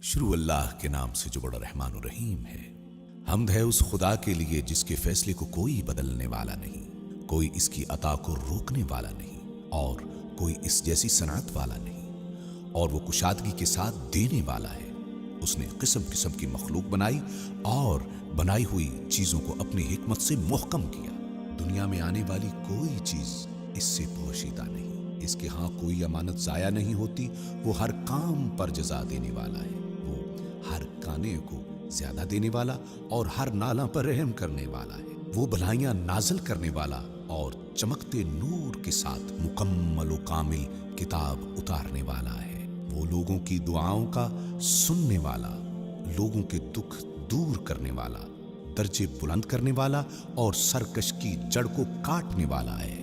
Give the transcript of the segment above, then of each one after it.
شروع اللہ کے نام سے جو بڑا رحمان و رحیم ہے۔ حمد ہے اس خدا کے لیے جس کے فیصلے کو کوئی بدلنے والا نہیں، کوئی اس کی عطا کو روکنے والا نہیں، اور کوئی اس جیسی صنعت والا نہیں، اور وہ کشادگی کے ساتھ دینے والا ہے۔ اس نے قسم قسم کی مخلوق بنائی اور بنائی ہوئی چیزوں کو اپنی حکمت سے محکم کیا۔ دنیا میں آنے والی کوئی چیز اس سے پوشیدہ نہیں، اس کے ہاں کوئی امانت ضائع نہیں ہوتی۔ وہ ہر کام پر جزا دینے والا ہے، وہ ہر کانے کو زیادہ دینے والا اور ہر نالا پر رحم کرنے والا ہے۔ وہ بھلائیاں نازل کرنے والا اور چمکتے نور کے ساتھ مکمل و کامل کتاب اتارنے والا ہے۔ وہ لوگوں کی دعاؤں کا سننے والا، لوگوں کے دکھ دور کرنے والا، درجے بلند کرنے والا اور سرکش کی جڑ کو کاٹنے والا ہے۔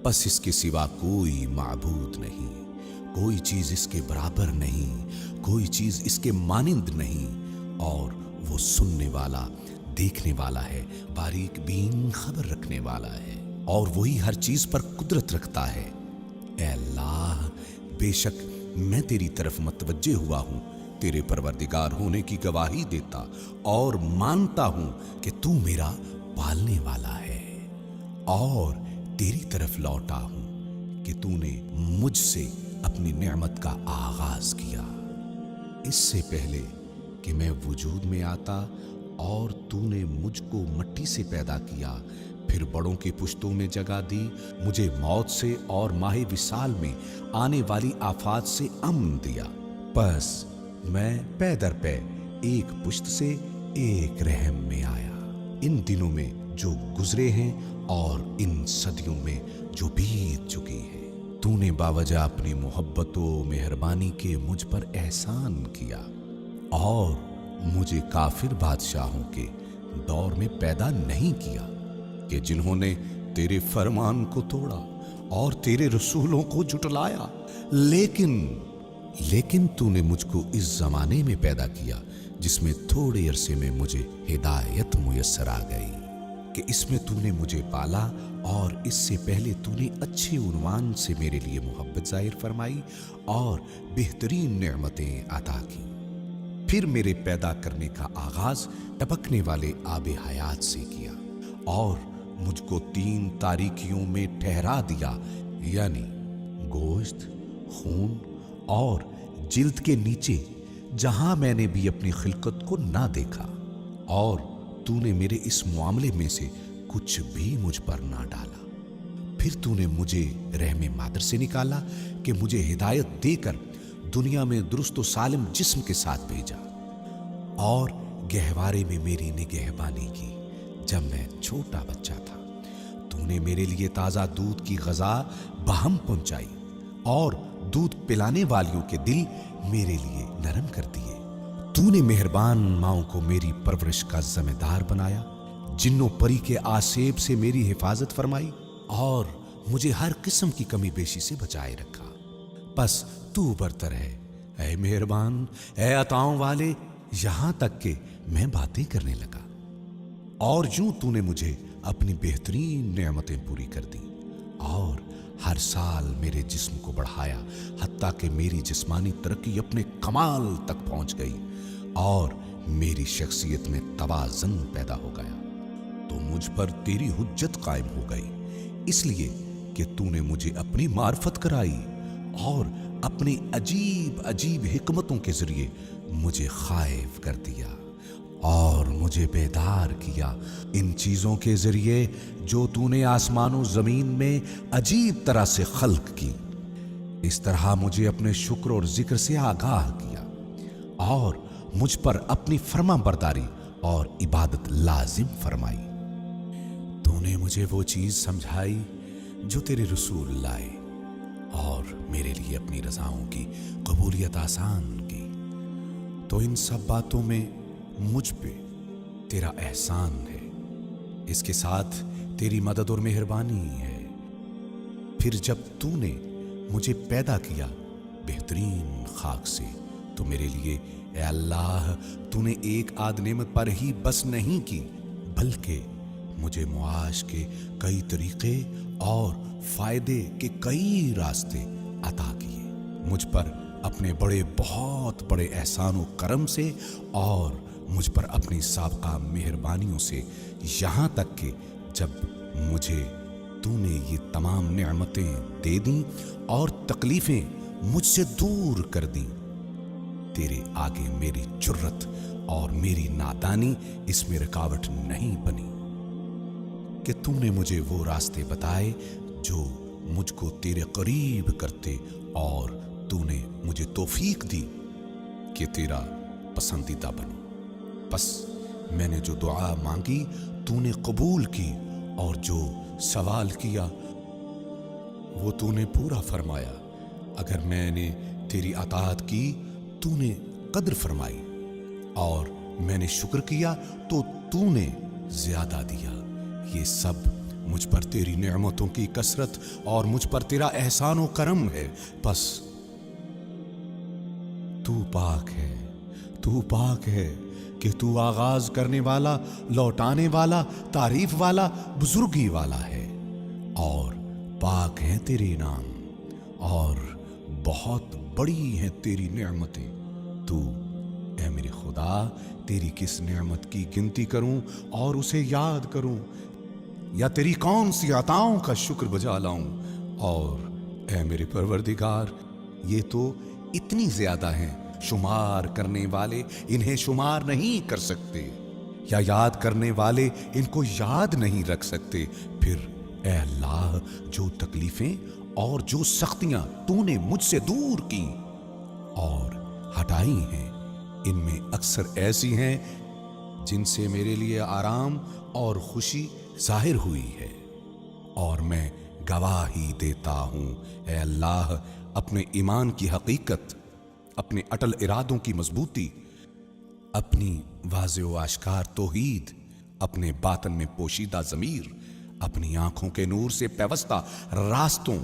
بس اس کے سوا کوئی معبود نہیں، کوئی چیز اس کے برابر نہیں، کوئی چیز اس کے مانند نہیں، اور وہ سننے والا، دیکھنے والا ہے، باریک بین خبر رکھنے والا ہے، اور وہی ہر چیز پر قدرت رکھتا ہے۔ اے اللہ، بے شک میں تیری طرف متوجہ ہوا ہوں، تیرے پروردگار ہونے کی گواہی دیتا اور مانتا ہوں کہ تو میرا پالنے والا ہے، اور تیری طرف لوٹا ہوں کہ تو نے مجھ سے اپنی نعمت کا آغاز کیا، اس سے پہلے کہ میں وجود میں آتا، اور تو نے مجھ کو مٹی سے پیدا کیا، پھر بڑوں کی پشتوں میں جگہ دی، مجھے موت سے اور ماہ وصال میں آنے والی آفات سے امن دیا۔ بس میں پے در پے ایک پشت سے ایک رحم میں آیا، ان دنوں میں جو گزرے ہیں اور ان صدیوں میں جو بیت چکی ہے۔ تو نے باوجہ اپنی محبت و مہربانی کے مجھ پر احسان کیا، اور مجھے کافر بادشاہوں کے دور میں پیدا نہیں کیا کہ جنہوں نے تیرے فرمان کو توڑا اور تیرے رسولوں کو جھٹلایا، لیکن تو نے مجھ کو اس زمانے میں پیدا کیا جس میں تھوڑے عرصے میں مجھے ہدایت میسر آ گئی، کہ اس میں تو نے مجھے پالا، اور اس سے پہلے تو نے اچھے عنوان سے میرے لیے محبت ظاہر فرمائی اور بہترین نعمتیں عطا کی۔ پھر میرے پیدا کرنے کا آغاز ٹپکنے والے آب حیات سے کیا، اور مجھ کو 3 تاریکیوں میں ٹھہرا دیا، یعنی گوشت، خون اور جلد کے نیچے، جہاں میں نے بھی اپنی خلقت کو نہ دیکھا، اور تو نے میرے اس معاملے میں سے کچھ بھی مجھ پر نہ ڈالا۔ پھر تو نے مجھے رحم مادر سے نکالا کہ مجھے ہدایت دے کر دنیا میں درست و سالم جسم کے ساتھ بھیجا، اور گہوارے میں میری نگہبانی کی جب میں چھوٹا بچہ تھا۔ تو نے میرے لیے تازہ دودھ کی غذا بہم پہنچائی، اور دودھ پلانے والیوں کے دل میرے لیے نرم کر دیے۔ تو نے مہربان ماؤں کو میری پرورش کا ذمہ دار بنایا، جنوں پری کے آسیب سے میری حفاظت فرمائی، اور مجھے ہر قسم کی کمی بیشی سے بچائے رکھا۔ بس تو برتر ہے، اے مہربان، اے عطاؤں والے، یہاں تک کہ میں باتیں کرنے لگا، اور یوں تو نے مجھے اپنی بہترین نعمتیں پوری کر دی، اور ہر سال میرے جسم کو بڑھایا، حتیٰ کہ میری جسمانی ترقی اپنے کمال تک پہنچ گئی، اور میری شخصیت میں توازن پیدا ہو گیا۔ تو مجھ پر تیری حجت قائم ہو گئی، اس لیے کہ تو نے مجھے اپنی معرفت کرائی، اور اپنی عجیب عجیب حکمتوں کے ذریعے مجھے خائف کر دیا، اور مجھے بیدار کیا ان چیزوں کے ذریعے جو تو نے آسمان و زمین میں عجیب طرح سے خلق کی۔ اس طرح مجھے اپنے شکر اور ذکر سے آگاہ کیا، اور مجھ پر اپنی فرما برداری اور عبادت لازم فرمائی۔ تو نے مجھے وہ چیز سمجھائی جو تیرے رسول لائے، اور میرے لیے اپنی رضاؤں کی قبولیت آسان کی۔ تو ان سب باتوں میں مجھ پہ تیرا احسان ہے، اس کے ساتھ تیری مدد اور مہربانی ہے۔ پھر جب تو نے مجھے پیدا کیا بہترین خاک سے، تو میرے لیے اے اللہ تو نے ایک آدھ نعمت پر ہی بس نہیں کی، بلکہ مجھے معاش کے کئی طریقے اور فائدے کے کئی راستے عطا کیے۔ مجھ پر अपने बड़े बहुत बड़े एहसान व करम से और मुझ पर अपनी साबका मेहरबानियों से, यहाँ तक कि जब मुझे तूने ये तमाम नेमतें दे दी और तकलीफें मुझसे दूर कर दी, तेरे आगे मेरी जुर्रत और मेरी नादानी इसमें रुकावट नहीं बनी कि तूने मुझे वो रास्ते बताए जो मुझको तेरे करीब करते, और तूने मुझे तौफीक दी कि तेरा पसंदीदा बनूं। बस मैंने जो दुआ मांगी तूने कबूल की, और जो सवाल किया वो तूने पूरा फरमाया। अगर मैंने तेरी अताअत की तूने कद्र फरमाई, और मैंने शुक्र किया तो तूने ज्यादा दिया। ये सब मुझ पर तेरी नेमतों की कसरत और मुझ पर तेरा एहसान व करम है। बस तू पाक है कि तू आगाज करने वाला, लौटाने वाला, तारीफ वाला, बुजुर्गी वाला है, और पाक हैं तेरे इनाम और बहुत बड़ी हैं तेरी नेमतें। तू ऐ मेरे खुदा, तेरी किस नेमत की गिनती करूं और उसे याद करूं, या तेरी कौन सी अताओं का शुक्र बजा लाऊं। और ऐ मेरे परवरदिगार, ये तो इतनी ज्यादा हैं, शुमार करने वाले इन्हें शुमार नहीं कर सकते, या याद करने वाले इनको याद नहीं रख सकते। फिर ऐ अल्लाह, जो तकलीफें और जो सख्तियां तूने मुझसे दूर की और हटाई हैं, इनमें अक्सर ऐसी हैं जिनसे मेरे लिए आराम और खुशी जाहिर हुई है, और मैं गवाही देता हूं ऐ अल्लाह अपने ईमान की हकीकत, अपने अटल इरादों की मजबूती, अपनी वाज़े व आश्कार तौहीद, अपने बातन में पोशीदा ज़मीर, अपनी आंखों के नूर से पैवस्ता रास्तों,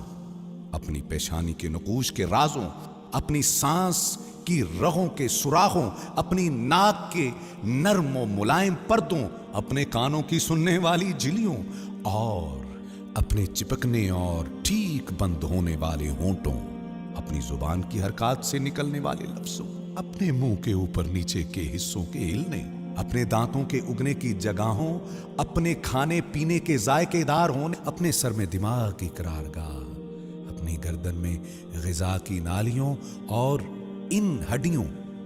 अपनी पेशानी के नकूश के राजों, अपनी सांस की रगों के सुराखों, अपनी नाक के नर्म व मुलायम पर्दों, अपने कानों की सुनने वाली झिलियों, और अपने चिपकने और ठीक बंद होने वाले होंठों, अपनी जुबान की हरकत से निकलने वाले लफ्जों, अपने मुंह के ऊपर नीचे के हिस्सों के हिलने, अपने दांतों के उगने की जगहों, अपने खाने पीने के जायकेदार होने, अपने सर में दिमाग की करारगाह, अपनी गर्दन में ग़िज़ा की नालियों, और इन हड्डियों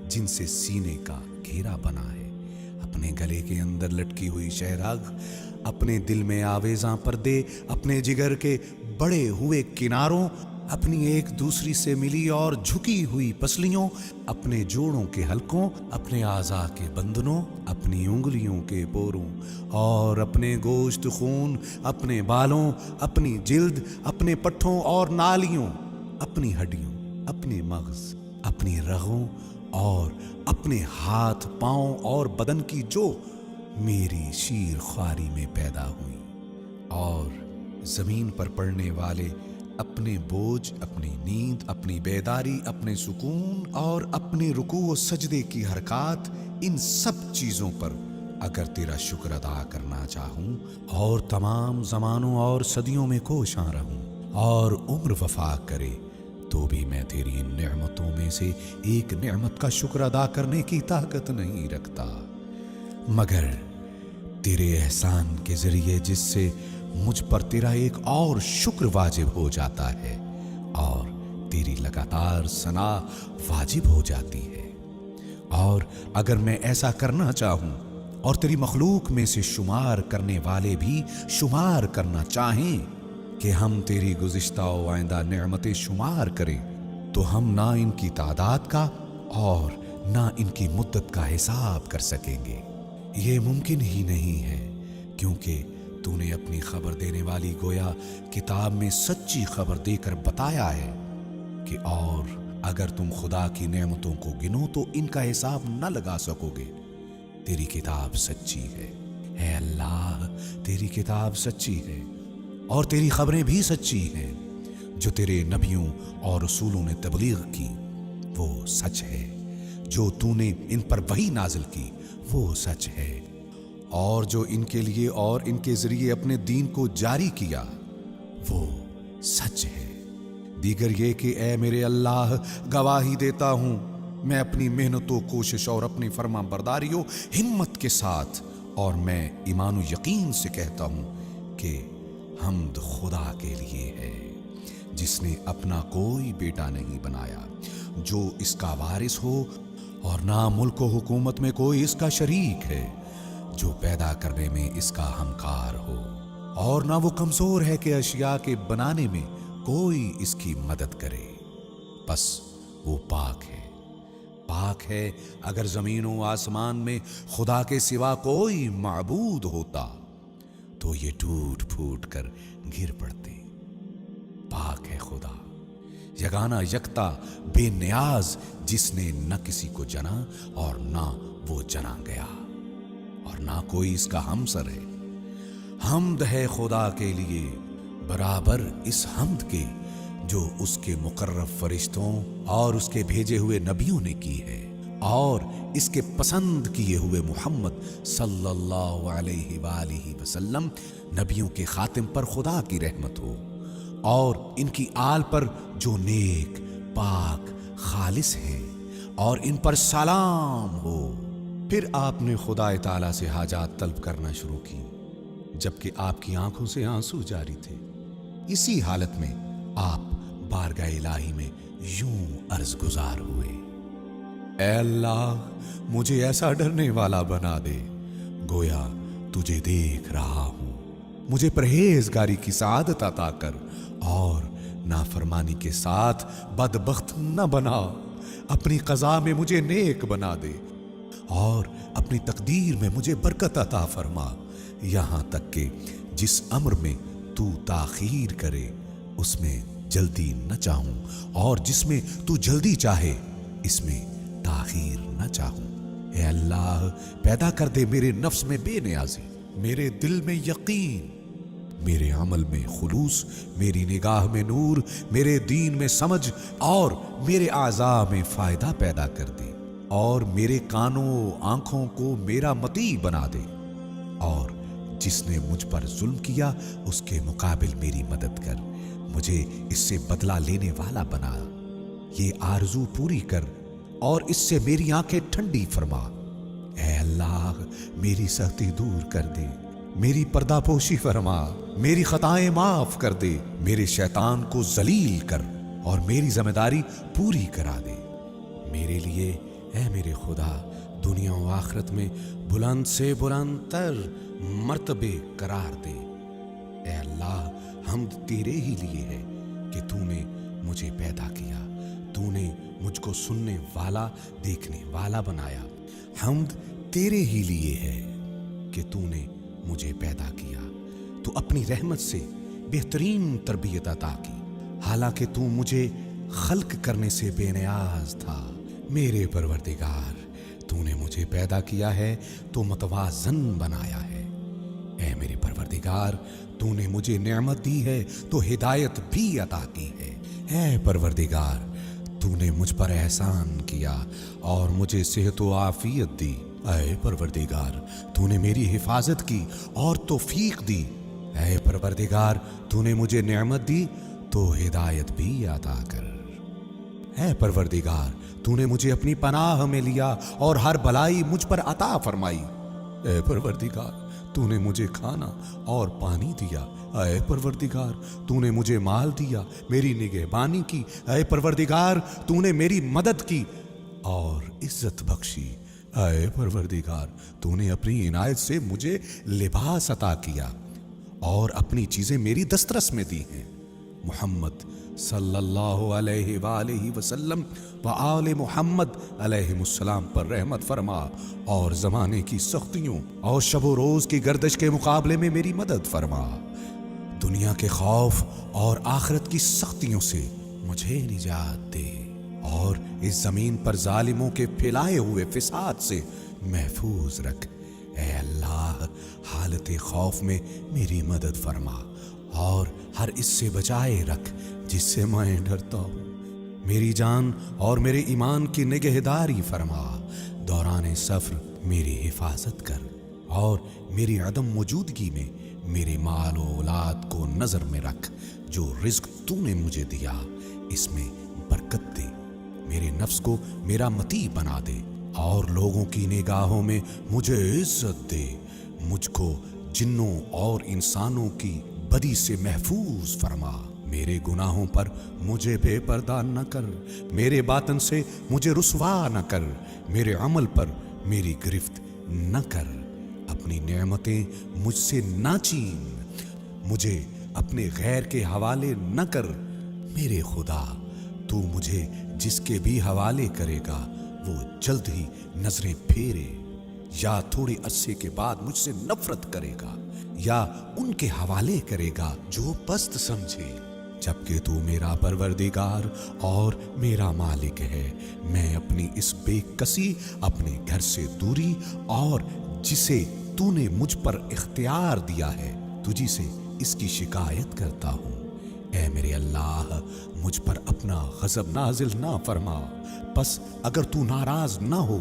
जिनसे सीने का घेरा बना है, अपने गले के अंदर लटकी हुई शहराग, अपने दिल में आवेज़ां पर्दे, अपने जिगर के बड़े हुए किनारों, अपनी एक दूसरी से मिली और झुकी हुई पसलियों, अपने जोड़ों के हलकों, अपने आज़ा के बंधनों, अपनी उंगलियों के पोरों, और अपने गोश्त खून, अपने बालों, अपनी जिल्द, अपने पट्ठों और नालियों, अपनी हड्डियों, अपने मग़ज़, अपनी रगों, और अपने हाथ पांव और बदन की जो मेरी शीर ख्वारी में पैदा हुई, और जमीन पर पड़ने वाले अपने बोझ, अपनी नींद, अपनी बेदारी, अपने सुकून और अपने रुकू व सजदे की हरकत, इन सब चीजों पर अगर तेरा शुक्र अदा करना चाहूं और तमाम जमानों और सदियों में कोशां रहूं और उम्र वफा करे, तो भी मैं तेरी इन नेमतों में से एक नेमत का शुक्र अदा करने की ताकत नहीं रखता, मगर तेरे एहसान के जरिए जिससे मुझ पर तेरा एक और शुक्र वाजिब हो जाता है और तेरी लगातार सना वाजिब हो जाती है। और अगर मैं ऐसा करना चाहूं और तेरी मखलूक में से शुमार करने वाले भी शुमार करना चाहें कि हम तेरी गुज़िश्ता व आइंदा नेमतें शुमार करें, तो हम ना इनकी तादाद का और ना इनकी मुद्दत का हिसाब कर सकेंगे। ये मुमकिन ही नहीं है, क्योंकि तूने अपनी खबर देने वाली गोया किताब में सच्ची खबर देकर बताया है कि और अगर तुम खुदा की नेमतों को गिनो तो इनका हिसाब न लगा सकोगे। तेरी किताब सच्ची है, ऐ अल्लाह, तेरी किताब सच्ची है और तेरी खबरें भी सच्ची हैं। जो तेरे नबियों और रसूलों ने तबलीग की वो सच है, जो तूने इन पर वही नाजिल की वो सच है, और जो इनके लिए और इनके जरिए अपने दीन को जारी किया वो सच है। دیگر یہ کہ اے میرے اللہ گواہی دیتا ہوں میں اپنی محنت و کوشش اور اپنی فرما برداری و ہمت کے ساتھ اور میں ایمان و یقین سے کہتا ہوں کہ حمد خدا کے لیے ہے جس نے اپنا کوئی بیٹا نہیں بنایا جو اس کا وارث ہو اور نہ ملک و حکومت میں کوئی اس کا شریک ہے جو پیدا کرنے میں اس کا ہمکار ہو اور نہ وہ کمزور ہے کہ اشیاء کے بنانے میں کوئی اس کی مدد کرے بس وہ پاک ہے اگر زمین و آسمان میں خدا کے سوا کوئی معبود ہوتا تو یہ ٹوٹ پھوٹ کر گر پڑتے پاک ہے خدا یگانہ یکتا بے نیاز جس نے نہ کسی کو جنا اور نہ وہ جنا گیا اور نہ کوئی اس کا ہمسر ہے حمد ہے خدا کے لیے برابر اس حمد کے جو اس کے مقرب فرشتوں اور اس کے بھیجے ہوئے نبیوں نے کی ہے اور اس کے پسند کیے ہوئے محمد صلی اللہ علیہ وآلہ وسلم نبیوں کے خاتم پر خدا کی رحمت ہو اور ان کی آل پر جو نیک پاک خالص ہیں اور ان پر سلام ہو۔ پھر آپ نے خدا تعالیٰ سے حاجات طلب کرنا شروع کی جبکہ آپ کی آنکھوں سے آنسو جاری تھے۔ اسی حالت میں آپ بارگاہ الہی میں یوں عرض گزار ہوئے، اے اللہ مجھے ایسا ڈرنے والا بنا دے گویا تجھے دیکھ رہا ہوں، مجھے پرہیزگاری کی سعادت عطا کر اور نافرمانی کے ساتھ بدبخت نہ بنا، اپنی قضا میں مجھے نیک بنا دے اور اپنی تقدیر میں مجھے برکت عطا فرما، یہاں تک کہ جس امر میں تو تاخیر کرے اس میں جلدی نہ چاہوں اور جس میں تو جلدی چاہے اس میں تاخیر نہ چاہوں۔ اے اللہ پیدا کر دے میرے نفس میں بے نیازی، میرے دل میں یقین، میرے عمل میں خلوص، میری نگاہ میں نور، میرے دین میں سمجھ اور میرے اعضاء میں فائدہ پیدا کر دے اور میرے کانوں آنکھوں کو میرا مطیع بنا دے اور جس نے مجھ پر ظلم کیا اس کے مقابل میری مدد کر، مجھے اس سے بدلہ لینے والا بنا، یہ آرزو پوری کر اور اس سے میری آنکھیں ٹھنڈی فرما۔ اے اللہ میری سختی دور کر دے، میری پردہ پوشی فرما، میری خطائیں معاف کر دے، میرے شیطان کو ذلیل کر اور میری ذمہ داری پوری کرا دے۔ میرے لیے اے میرے خدا دنیا و آخرت میں بلند سے بلند تر مرتبے قرار دے۔ اے اللہ حمد تیرے ہی لیے ہے کہ تو نے مجھے پیدا کیا، تو نے مجھ کو سننے والا دیکھنے والا بنایا۔ حمد تیرے ہی لیے ہے کہ تو نے مجھے پیدا کیا، تو اپنی رحمت سے بہترین تربیت عطا کی، حالانکہ تو مجھے خلق کرنے سے بے نیاز تھا۔ میرے پروردگار تو نے مجھے پیدا کیا ہے تو متوازن بنایا ہے۔ اے میرے پروردگار تو نے مجھے نعمت دی ہے تو ہدایت بھی عطا کی ہے۔ اے پروردگار تو نے مجھ پر احسان کیا اور مجھے صحت و عافیت دی۔ اے پروردگار تو نے میری حفاظت کی اور توفیق دی۔ اے پروردگار تو نے مجھے نعمت دی تو ہدایت بھی عطا کر۔ اے پروردگار تو نے مجھے اپنی پناہ میں لیا اور ہر بلائی مجھ پر عطا فرمائی۔ اے پروردگار تو نے مجھے کھانا اور پانی دیا۔ اے پروردگار تو نے مجھے مال دیا، میری نگہبانی کی۔ اے پروردگار تو نے میری مدد کی اور عزت بخشی۔ اے پروردگار تو نے اپنی عنایت سے مجھے لباس عطا کیا اور اپنی چیزیں میری دسترس میں دی ہیں۔ محمد صلی اللہ علیہ وآلہ وسلم و آل محمد علیہ السلام پر رحمت فرما اور زمانے کی سختیوں اور شب و روز کی گردش کے مقابلے میں میری مدد فرما۔ دنیا کے خوف اور آخرت کی سختیوں سے مجھے نجات دے اور اس زمین پر ظالموں کے پھیلائے ہوئے فساد سے محفوظ رکھ۔ اے اللہ حالت خوف میں میری مدد فرما اور ہر اس سے بچائے رکھ جس سے میں ڈرتا ہوں۔ میری جان اور میرے ایمان کی نگہداری فرما۔ دوران سفر میری حفاظت کر اور میری عدم موجودگی میں میرے مال و اولاد کو نظر میں رکھ۔ جو رزق تو نے مجھے دیا اس میں برکت دے، میرے نفس کو میرا مطیع بنا دے اور لوگوں کی نگاہوں میں مجھے عزت دے، مجھ کو جنوں اور انسانوں کی بدی سے محفوظ فرما، میرے گناہوں پر مجھے بے پردہ نہ کر، میرے باطن سے مجھے رسوا نہ کر، میرے عمل پر میری گرفت نہ کر، اپنی نعمتیں مجھ سے نہ چھین، مجھے اپنے غیر کے حوالے نہ کر، میرے خدا تو مجھے جس کے بھی حوالے کرے گا وہ جلد ہی نظریں پھیرے، یا تھوڑے عرصے کے بعد مجھ سے نفرت کرے گا، یا ان کے حوالے کرے گا جو پست سمجھے، جبکہ تو میرا پروردگار اور میرا مالک ہے۔ میں اپنی اس بے کسی، اپنے گھر سے دوری اور جسے تو نے مجھ پر اختیار دیا ہے، تجھی سے اس کی شکایت کرتا ہوں۔ اے میرے اللہ، مجھ پر اپنا غضب نازل نہ فرما، پس اگر تو ناراض نہ ہو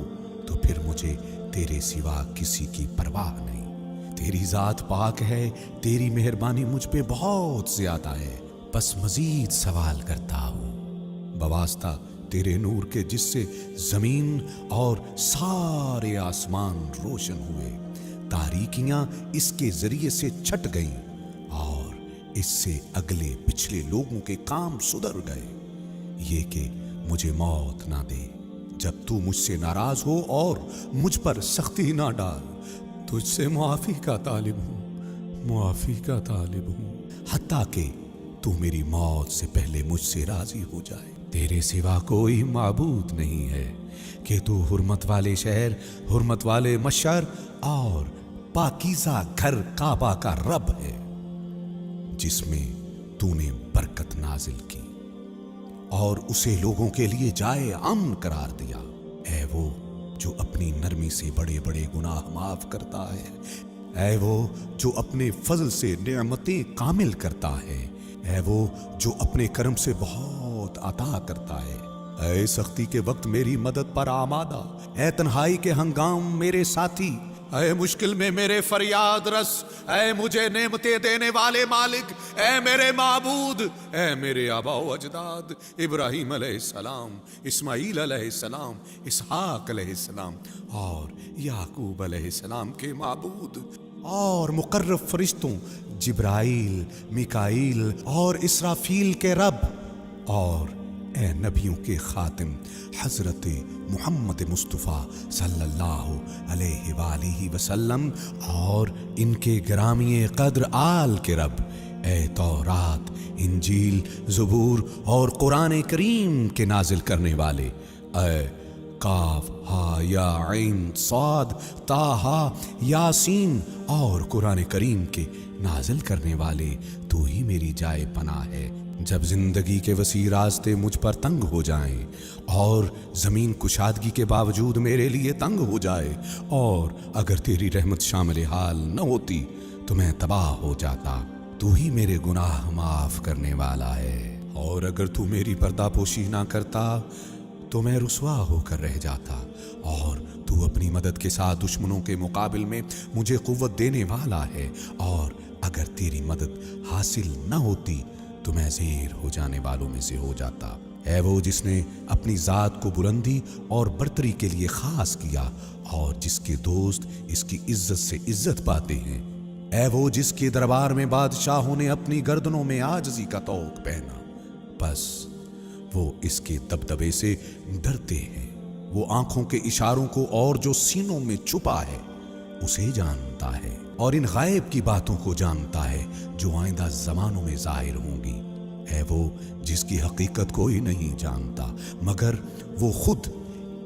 تو پھر مجھے تیرے سوا کسی کی پرواہ نہیں۔ تیری ذات پاک ہے، تیری مہربانی مجھ پہ بہت زیادہ ہے، بس مزید سوال کرتا ہوں بواسطہ تیرے نور کے، جس سے زمین اور سارے آسمان روشن ہوئے، تاریکیاں اس کے ذریعے سے چھٹ گئیں اور اس سے اگلے پچھلے لوگوں کے کام سدھر گئے، یہ کہ مجھے موت نہ دے جب تو مجھ سے ناراض ہو اور مجھ پر سختی نہ ڈال۔ تجھ سے معافی کا طالب ہوں، معافی کا طالب ہوں، حتیٰ کہ تو میری موت سے پہلے مجھ سے راضی ہو جائے۔ تیرے سوا کوئی معبود نہیں ہے کہ تو حرمت والے شہر، حرمت والے مشعر اور پاکیزہ گھر کعبہ کا رب ہے، جس میں تو نے برکت نازل کی اور اسے لوگوں کے لیے جائے امن قرار دیا۔ اے وہ جو اپنی نرمی سے بڑے بڑے گناہ معاف کرتا ہے، اے وہ جو اپنے فضل سے نعمتیں کامل کرتا ہے، اے وہ جو اپنے کرم سے بہت عطا کرتا ہے، اے سختی کے وقت میری مدد پر آمادہ، اے تنہائی کے ہنگام میرے ساتھی، اے مشکل میں میرے فریاد رس، اے مجھے نعمتیں دینے والے مالک، اے میرے معبود، اے میرے آبا و اجداد ابراہیم علیہ السلام، اسماعیل علیہ السلام، اسحاق علیہ السلام اور یعقوب علیہ السلام کے معبود، اور مقرب فرشتوں جبرائیل، میکائیل اور اسرافیل کے رب، اور اے نبیوں کے خاتم حضرت محمد مصطفیٰ صلی اللہ علیہ وآلہ وسلم اور ان کے گرامی قدر آل کے رب، اے تورات، انجیل، زبور اور قرآن کریم کے نازل کرنے والے، اے کاف ہا یا عین صاد طٰ یاسین اور قرآن کریم کے نازل کرنے والے، تو ہی میری جائے پناہ ہے جب زندگی کے وسیع راستے مجھ پر تنگ ہو جائیں اور زمین کشادگی کے باوجود میرے لیے تنگ ہو جائے، اور اگر تیری رحمت شامل حال نہ ہوتی تو میں تباہ ہو جاتا۔ تو ہی میرے گناہ معاف کرنے والا ہے، اور اگر تو میری پردہ پوشی نہ کرتا تو میں رسوا ہو کر رہ جاتا، اور تو اپنی مدد کے ساتھ دشمنوں کے مقابل میں مجھے قوت دینے والا ہے، اور اگر تیری مدد حاصل نہ ہوتی تو میں زیر ہو جانے والوں میں سے ہو جاتا۔ اے وہ جس نے اپنی ذات کو بلندی اور برتری کے لیے خاص کیا اور جس کے دوست اس کی عزت سے عزت پاتے ہیں، اے وہ جس کے دربار میں بادشاہوں نے اپنی گردنوں میں عاجزی کا طوق پہنا، بس وہ اس کے دبدبے سے ڈرتے ہیں، وہ آنکھوں کے اشاروں کو اور جو سینوں میں چھپا ہے اسے جانتا ہے، اور ان غائب کی باتوں کو جانتا ہے جو آئندہ زمانوں میں ظاہر ہوں گی۔ اے وہ جس کی حقیقت کوئی نہیں جانتا مگر وہ خود،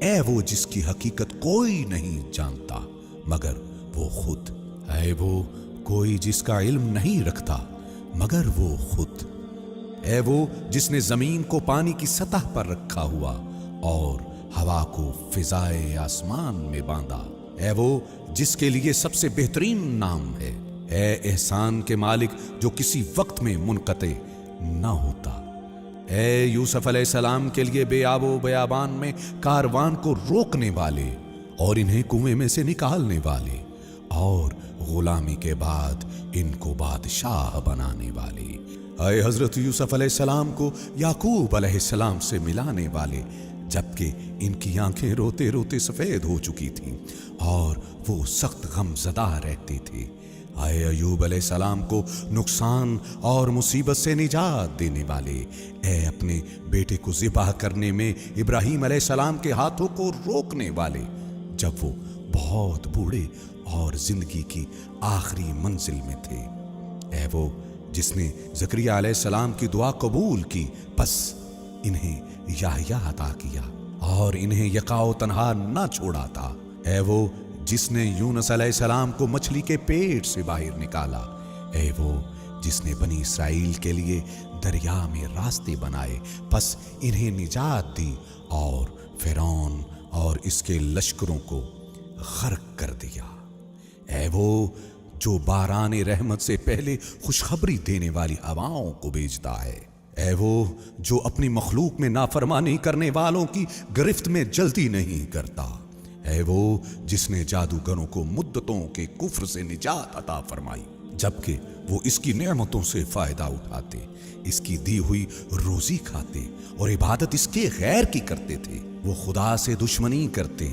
اے وہ جس کی حقیقت کوئی نہیں جانتا مگر وہ خود، اے وہ کوئی جس کا علم نہیں رکھتا مگر وہ خود، اے وہ جس نے زمین کو پانی کی سطح پر رکھا ہوا اور ہوا کو فضائے آسمان میں باندھا، اے وہ جس کے لیے سب سے بہترین نام ہے، اے احسان کے مالک جو کسی وقت میں منقطع نہ ہوتا، اے یوسف علیہ السلام کے لیے بے آب و بیابان میں کاروان کو روکنے والے اور انہیں کنویں میں سے نکالنے والے، اور غلامی کے بعد ان کو بادشاہ بنانے والے، आए हजरत यूसुफ अलैहिस्सलाम को याकूब अलैहिस्सलाम से मिलाने वाले, जबकि इनकी आंखें रोते रोते सफेद हो चुकी थीं और वो सख्त गमज़दा रहते थे। आए अयूब अलैहिस्सलाम को नुकसान और मुसीबत से निजात देने वाले, ए अपने बेटे को ज़िबाह करने में इब्राहीम अलैहिस्सलाम के हाथों को रोकने वाले, जब वो बहुत बूढ़े और जिंदगी की आखिरी मंजिल में थे। ए वो जिसने ज़करिया अलैहिस्सलाम की दुआ कबूल की, बस इन्हें याहया अता किया और इन्हें यकाओ तन्हा न छोड़ा था। ए वो जिसने यूनुस अलैहिस्सलाम को मछली के पेट से बाहर निकाला। ए वो जिसने बनी इसराइल के लिए दरिया में रास्ते बनाए, बस इन्हें निजात दी और फिरौन और इसके लश्करों को गर्क कर दिया। ए वो जो बारान रहमत से पहले खुशखबरी देने वाली हवाओं को भेजता है। ए वो जो अपनी मखलूक में नाफरमानी करने वालों की गिरफ्त में जल्दी नहीं करता। ए वो जिसने जादूगरों को मुद्दतों के कुफ्र से निजात अता फरमाई, जबकि वो इसकी नेमतों से फायदा उठाते, इसकी दी हुई रोजी खाते और इबादत इसके गैर की करते थे। वो खुदा से दुश्मनी करते,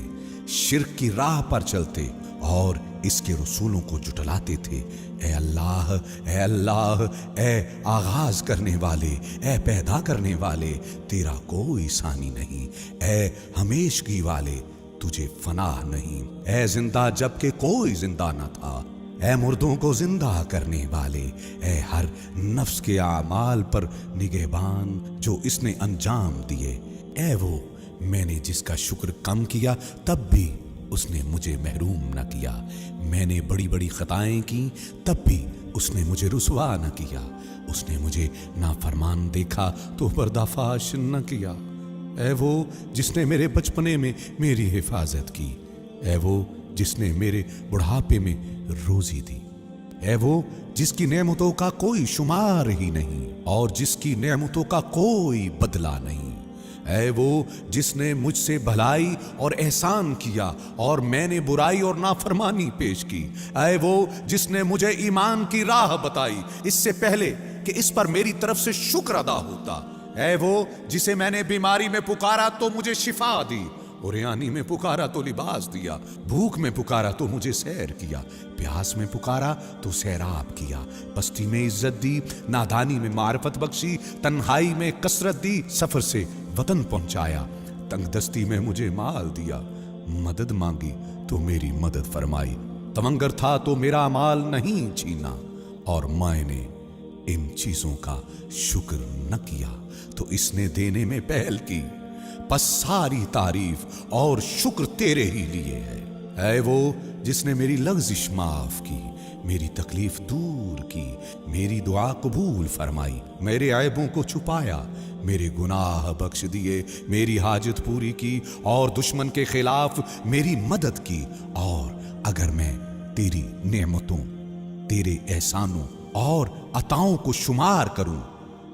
शिर्क की राह पर चलते और इसके रसूलों को जुटलाते थे। ए अल्लाह, ए अल्लाह, ए आगाज करने वाले, ए पैदा करने वाले, तेरा कोई सानी नहीं। ए हमेशगी वाले, तुझे फनाह नहीं। ए जिंदा जबकि कोई जिंदा न था, ए मुर्दों को जिंदा करने वाले, ए हर नफ्स के आमाल पर निगहबान जो इसने अंजाम दिए। ए वो मैंने जिसका शुक्र कम किया तब भी उसने मुझे महरूम न किया। मैंने बड़ी बड़ी खताएं की तब भी उसने मुझे रुसवा न किया। उसने मुझे नाफरमान देखा तो पर्दाफाश न किया। ऐ वो जिसने मेरे बचपने में मेरी हिफाजत की। ऐ वो जिसने मेरे बुढ़ापे में रोजी दी। ऐ वो जिसकी नेमतों का कोई शुमार ही नहीं और जिसकी नेमतों का कोई बदला नहीं। ऐ वो जिसने मुझसे भलाई और एहसान किया और मैंने बुराई और नाफरमानी पेश की। ऐ वो जिसने मुझे ईमान की राह बताई इससे पहले कि इस पर मेरी तरफ से शुक्र अदा होता। ऐ वो जिसे मैंने बीमारी में पुकारा तो मुझे शिफा दी, उरियानी में पुकारा तो लिबास दिया, भूख में पुकारा तो मुझे सैर किया, प्यास में पुकारा तो सैराब किया, पस्ती में इज्जत दी, नादानी में मार्फत बख्शी, तन्हाई में कसरत दी, सफर से वतन पहुंचाया, तंगदस्ती में मुझे माल दिया, मदद मांगी तो मेरी मदद फरमाई, तमंगर था तो मेरा माल नहीं छीना, और मैंने इन चीजों का शुक्र न किया तो इसने देने में पहल की। बस सारी तारीफ और शुक्र तेरे ही लिए है। ऐ वो जिसने मेरी लग़ज़िश माफ की, मेरी तकलीफ दूर की, मेरी दुआ कबूल फरमाई, मेरे ऐबों को छुपाया, मेरे गुनाह बख्श दिए, मेरी हाजत पूरी की और दुश्मन के खिलाफ मेरी मदद की। और अगर मैं तेरी नेमतों, तेरे एहसानों और अताओं को शुमार करूं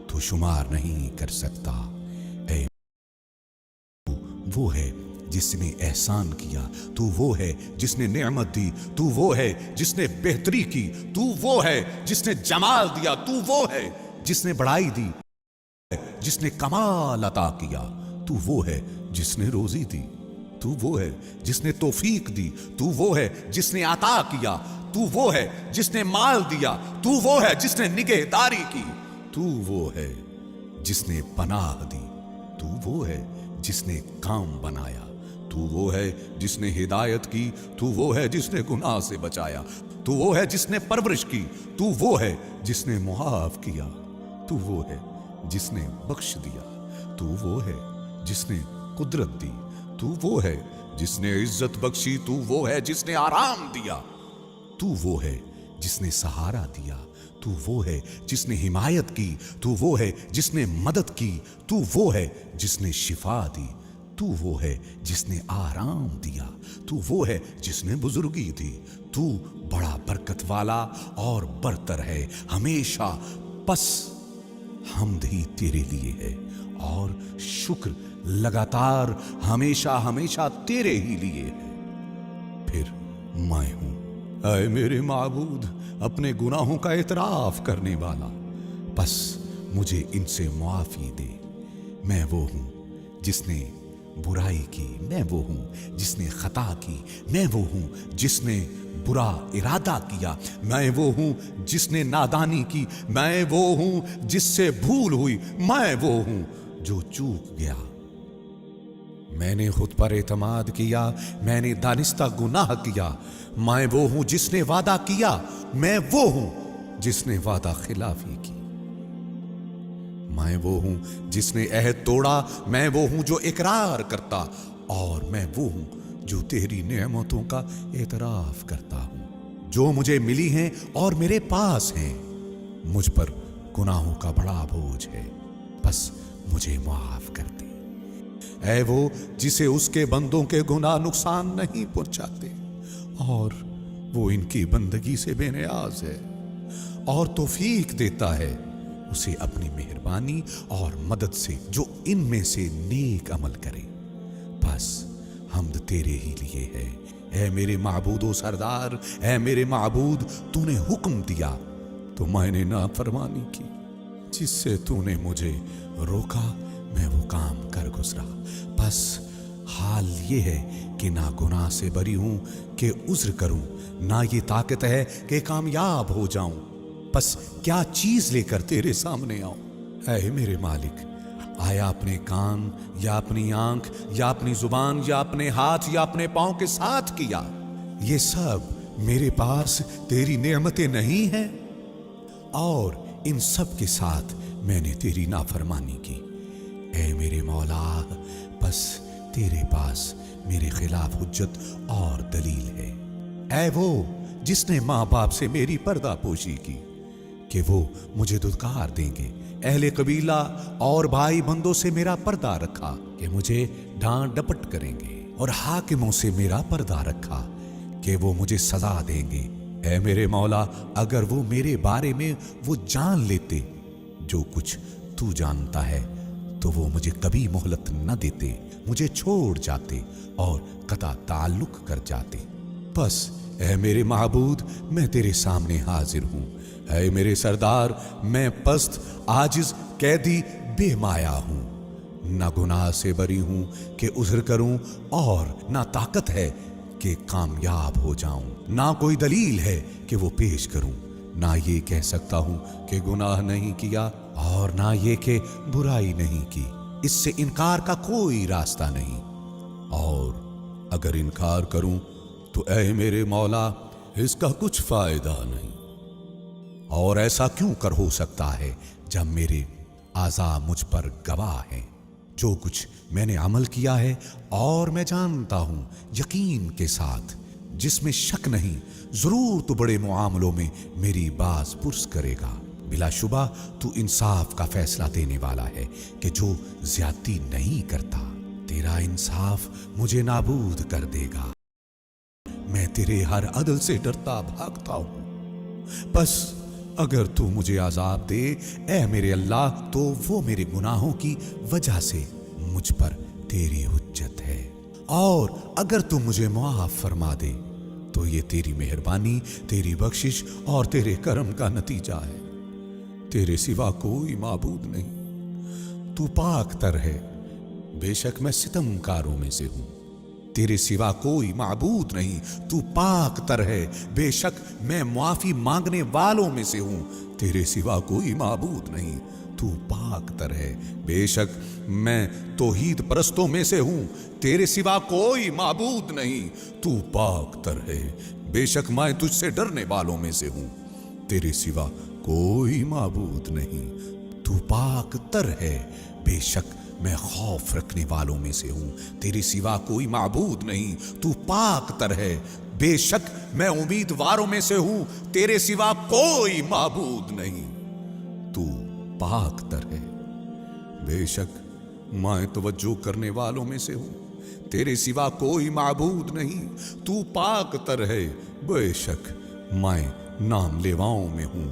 तो शुमार नहीं कर सकता। ऐ वो है जिसने एहसान किया, तू वो है जिसने नेमत दी, तू वो है जिसने बेहतरी की, तू वो है जिसने जमाल दिया, तू वो है जिसने बड़ाई दी, जिसने कमाल अता किया, तू वो है जिसने रोजी दी, तू वो है जिसने तौफीक दी, तू वो है जिसने अता किया, तू वो है जिसने माल दिया, तू वो है जिसने निगहदारी की, तू वो है जिसने पनाह दी, तू वो है जिसने काम बनाया, तू वो है जिसने हिदायत की, तू वो है जिसने गुनाह से बचाया, तू वो है जिसने परवरिश की, तू वो है जिसने मुआफ किया, तू वो है जिसने बख्श दिया, तू वो है जिसने कुदरत दी, तू वो है जिसने इज्जत बख्शी, तू वो है जिसने आराम दिया, तू वो है जिसने सहारा दिया, तू वो है जिसने हिमायत की, तू वो है जिसने मदद की, तू वो है जिसने शिफा दी, तू वो है जिसने आराम दिया, तू वो है जिसने बुजुर्गी दी, तू बड़ा बरकत वाला और बरतर है हमेशा। बस हमद ही तेरे लिए है और शुक्र लगातार हमेशा हमेशा तेरे ही लिए है। फिर मैं हूं ऐ मेरे माबूद अपने गुनाहों का इतराफ करने वाला, बस मुझे इनसे मुआफी दे। मैं वो हूं जिसने बुराई की, मैं वो हूं जिसने खता की, मैं वो हूं जिसने बुरा इरादा किया, मैं वो हूं जिसने नादानी की, मैं वो हूं जिससे भूल हुई, मैं वो हूं जो चूक गया। मैंने खुद पर एतमाद किया, मैंने दानिस्ता गुनाह किया। मैं वो हूं जिसने वादा किया, मैं वो हूं जिसने वादा खिलाफी की। मैं वो हूं जिसने अहद तोड़ा, मैं वो हूं जो इकरार करता, और मैं वो हूं जो तेरी नेमतों का एतराफ करता हूं, जो मुझे मिली हैं और मेरे पास हैं। मुझ पर गुनाहों का बड़ा बोझ है, बस मुझे माफ कर दे। ऐ वो जिसे उसके बंदों के गुनाह नुकसान नहीं पहुंचाते, और वो इनकी बंदगी से बेनियाज है, और तौफीक देता है उसे अपनी मेहरबानी और मदद से जो इनमें से नेक अमल करे। बस हम्द तेरे ही लिए है, ऐ मेरे माबूदो सरदार, ऐ मेरे माबूद, तूने हुक्म दिया तो मैंने नाफरमानी की, जिससे तूने मुझे रोका मैं वो काम कर गुजरा। बस हाल ये है कि ना गुनाह से बरी हूं कि उज्र करूं, ना ये ताकत है कि कामयाब हो जाऊं। बस क्या चीज लेकर तेरे सामने आऊं। ऐ मेरे मालिक, आया अपने कान या अपनी आंख या अपनी जुबान या अपने हाथ या अपने पांव के साथ किया, ये सब मेरे पास तेरी नेमतें नहीं हैं, और इन सब के साथ मैंने तेरी नाफरमानी की। ऐ मेरे मौला, बस तेरे पास मेरे खिलाफ हुज्जत और दलील है। ऐ वो जिसने माँ बाप से मेरी पर्दापोशी की कि वो मुझे दुत्कार देंगे, अहले कबीला और भाई बंदों से मेरा पर्दा रखा कि मुझे डांट डपट करेंगे, और हाकिमों से मेरा पर्दा रखा कि वो मुझे सजा देंगे। ऐ मेरे मौला, अगर वो मेरे बारे में वो जान लेते जो कुछ तू जानता है, तो वो मुझे कभी मोहलत न देते, मुझे छोड़ जाते और कता ताल्लुक कर जाते। बस ऐ मेरे महबूद, मैं तेरे सामने हाजिर हूं। ऐ मेरे सरदार, मैं पस्त आजिज कैदी बेमाया हूं, ना गुनाह से बरी हूं कि उज़्र करूं, और ना ताकत है कि कामयाब हो जाऊं, ना कोई दलील है कि वो पेश करूं, ना ये कह सकता हूं कि गुनाह नहीं किया, और ना ये कि बुराई नहीं की। इससे इनकार का कोई रास्ता नहीं, और अगर इनकार करूं तो ऐ मेरे मौला, इसका कुछ फायदा नहीं। और ऐसा क्यों कर हो सकता है जब मेरे आज़ा मुझ पर गवाह हैं। जो कुछ मैंने अमल किया है और मैं जानता हूं यकीन के साथ, जिसमें शक नहीं, जरूर तू बड़े मुआमलों में मेरी बाज पुरस करेगा। बिलाशुबा तू इंसाफ का फैसला देने वाला है कि जो ज्यादती नहीं करता। तेरा इंसाफ मुझे नाबूद कर देगा। मैं तेरे हर अदल से डरता भागता हूं। बस अगर तू मुझे आजाब दे ऐ मेरे अल्लाह, तो वो मेरे गुनाहों की वजह से मुझ पर तेरी हुज्जत है, और अगर तू मुझे मुआफ फरमा दे तो ये तेरी मेहरबानी, तेरी बख्शिश और तेरे करम का नतीजा है। तेरे सिवा कोई माबूद नहीं, तू पाक तर है, बेशक मैं सितमकारों में से हूं। तेरे सिवा कोई माबूद नहीं, तू पाक तर है, बेशक मैं मुआफी मांगने वालों में से हूं। तेरे सिवा कोई माबूद नहीं, तू पाक तर है, बेशक मैं तौहीद परस्तों में से हूं। तेरे सिवा कोई माबूद नहीं, तू पाक तर है, बेशक मैं तुझसे डरने वालों में से हूं। तेरे सिवा कोई माबूद नहीं, तू पाक तर है, बेशक मैं खौफ रखने वालों में से हूं। तेरे सिवा कोई माबूद नहीं, तू पाक तर है, बेशक मैं उम्मीदवारों में से हूं। तेरे सिवा कोई माबूद नहीं, तू पाक तर है, बेशक मैं तवज्जो करने वालों में से हूं। तेरे सिवा कोई माबूद नहीं, तू पाक तर है, बेशक मैं नाम लेवाओं में हूं।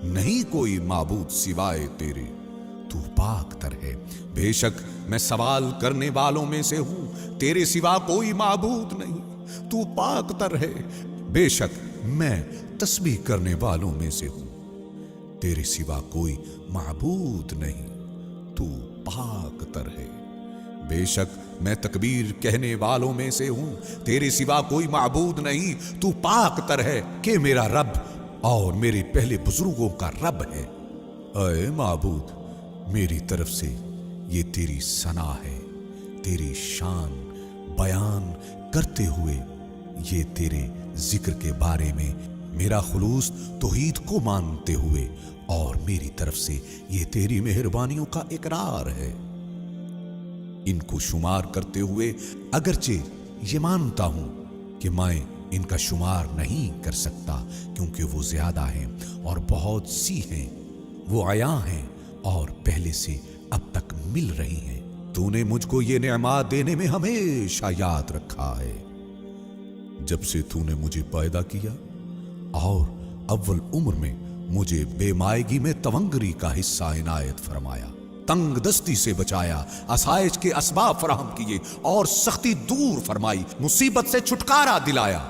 नहीं कोई माबूद सिवाय तेरे, तू पाक तर है, बेशक मैं सवाल करने वालों में से हूं। तेरे सिवा कोई माबूद नहीं, तू पाक तर है, बेशक मैं तस्बीह करने वालों में से हूं। तेरे सिवा कोई माबूद नहीं, तू पाक तर है। बेशक मैं तकबीर कहने वालों में से हूं, तेरे सिवा कोई माबूद नहीं, तू पाक तर है कि मेरा रब और मेरे पहले बुजुर्गों का रब है। अय माबूद, मेरी तरफ से ये तेरी सना है, तेरी शान बयान करते हुए ये तेरे जिक्र के बारे में मेरा खुलूस तौहीद को मानते हुए और मेरी तरफ से ये तेरी मेहरबानियों का इकरार है। इनको शुमार करते हुए अगरचे ये मानता हूं कि मैं इनका शुमार नहीं कर सकता, क्योंकि वो ज्यादा हैं और बहुत सी हैं, वो आया हैं और पहले से अब तक मिल रही हैं। तूने मुझको ये नेमत देने में हमेशा याद रखा है, जब से तूने मुझे पैदा किया और अव्वल उम्र में मुझे बेमायगी में तवंगरी का हिस्सा इनायत फरमाया, तंग दस्ती से बचाया, आसाइश के असबाब फराहम किए और सख्ती दूर फरमाई, मुसीबत से छुटकारा दिलाया,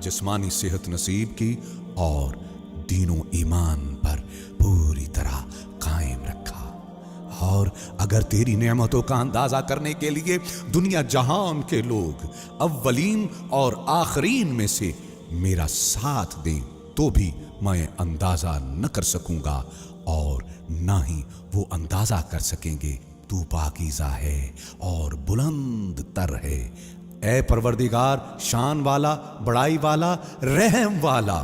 जिस्मानी सेहत नसीब की और दीनों ईमान पर पूरी तरह कायम रखा। और अगर तेरी नेमतों का अंदाजा करने के लिए दुनिया जहान के लोग अव्वलीन और आखरीन में से मेरा साथ दें तो भी मैं अंदाजा न कर सकूंगा और ना ही वो अंदाजा कर सकेंगे। तू पाकीज़ा है और बुलंद तर है। ऐ परवरदिगार, शान वाला, बड़ाई वाला, रहम वाला,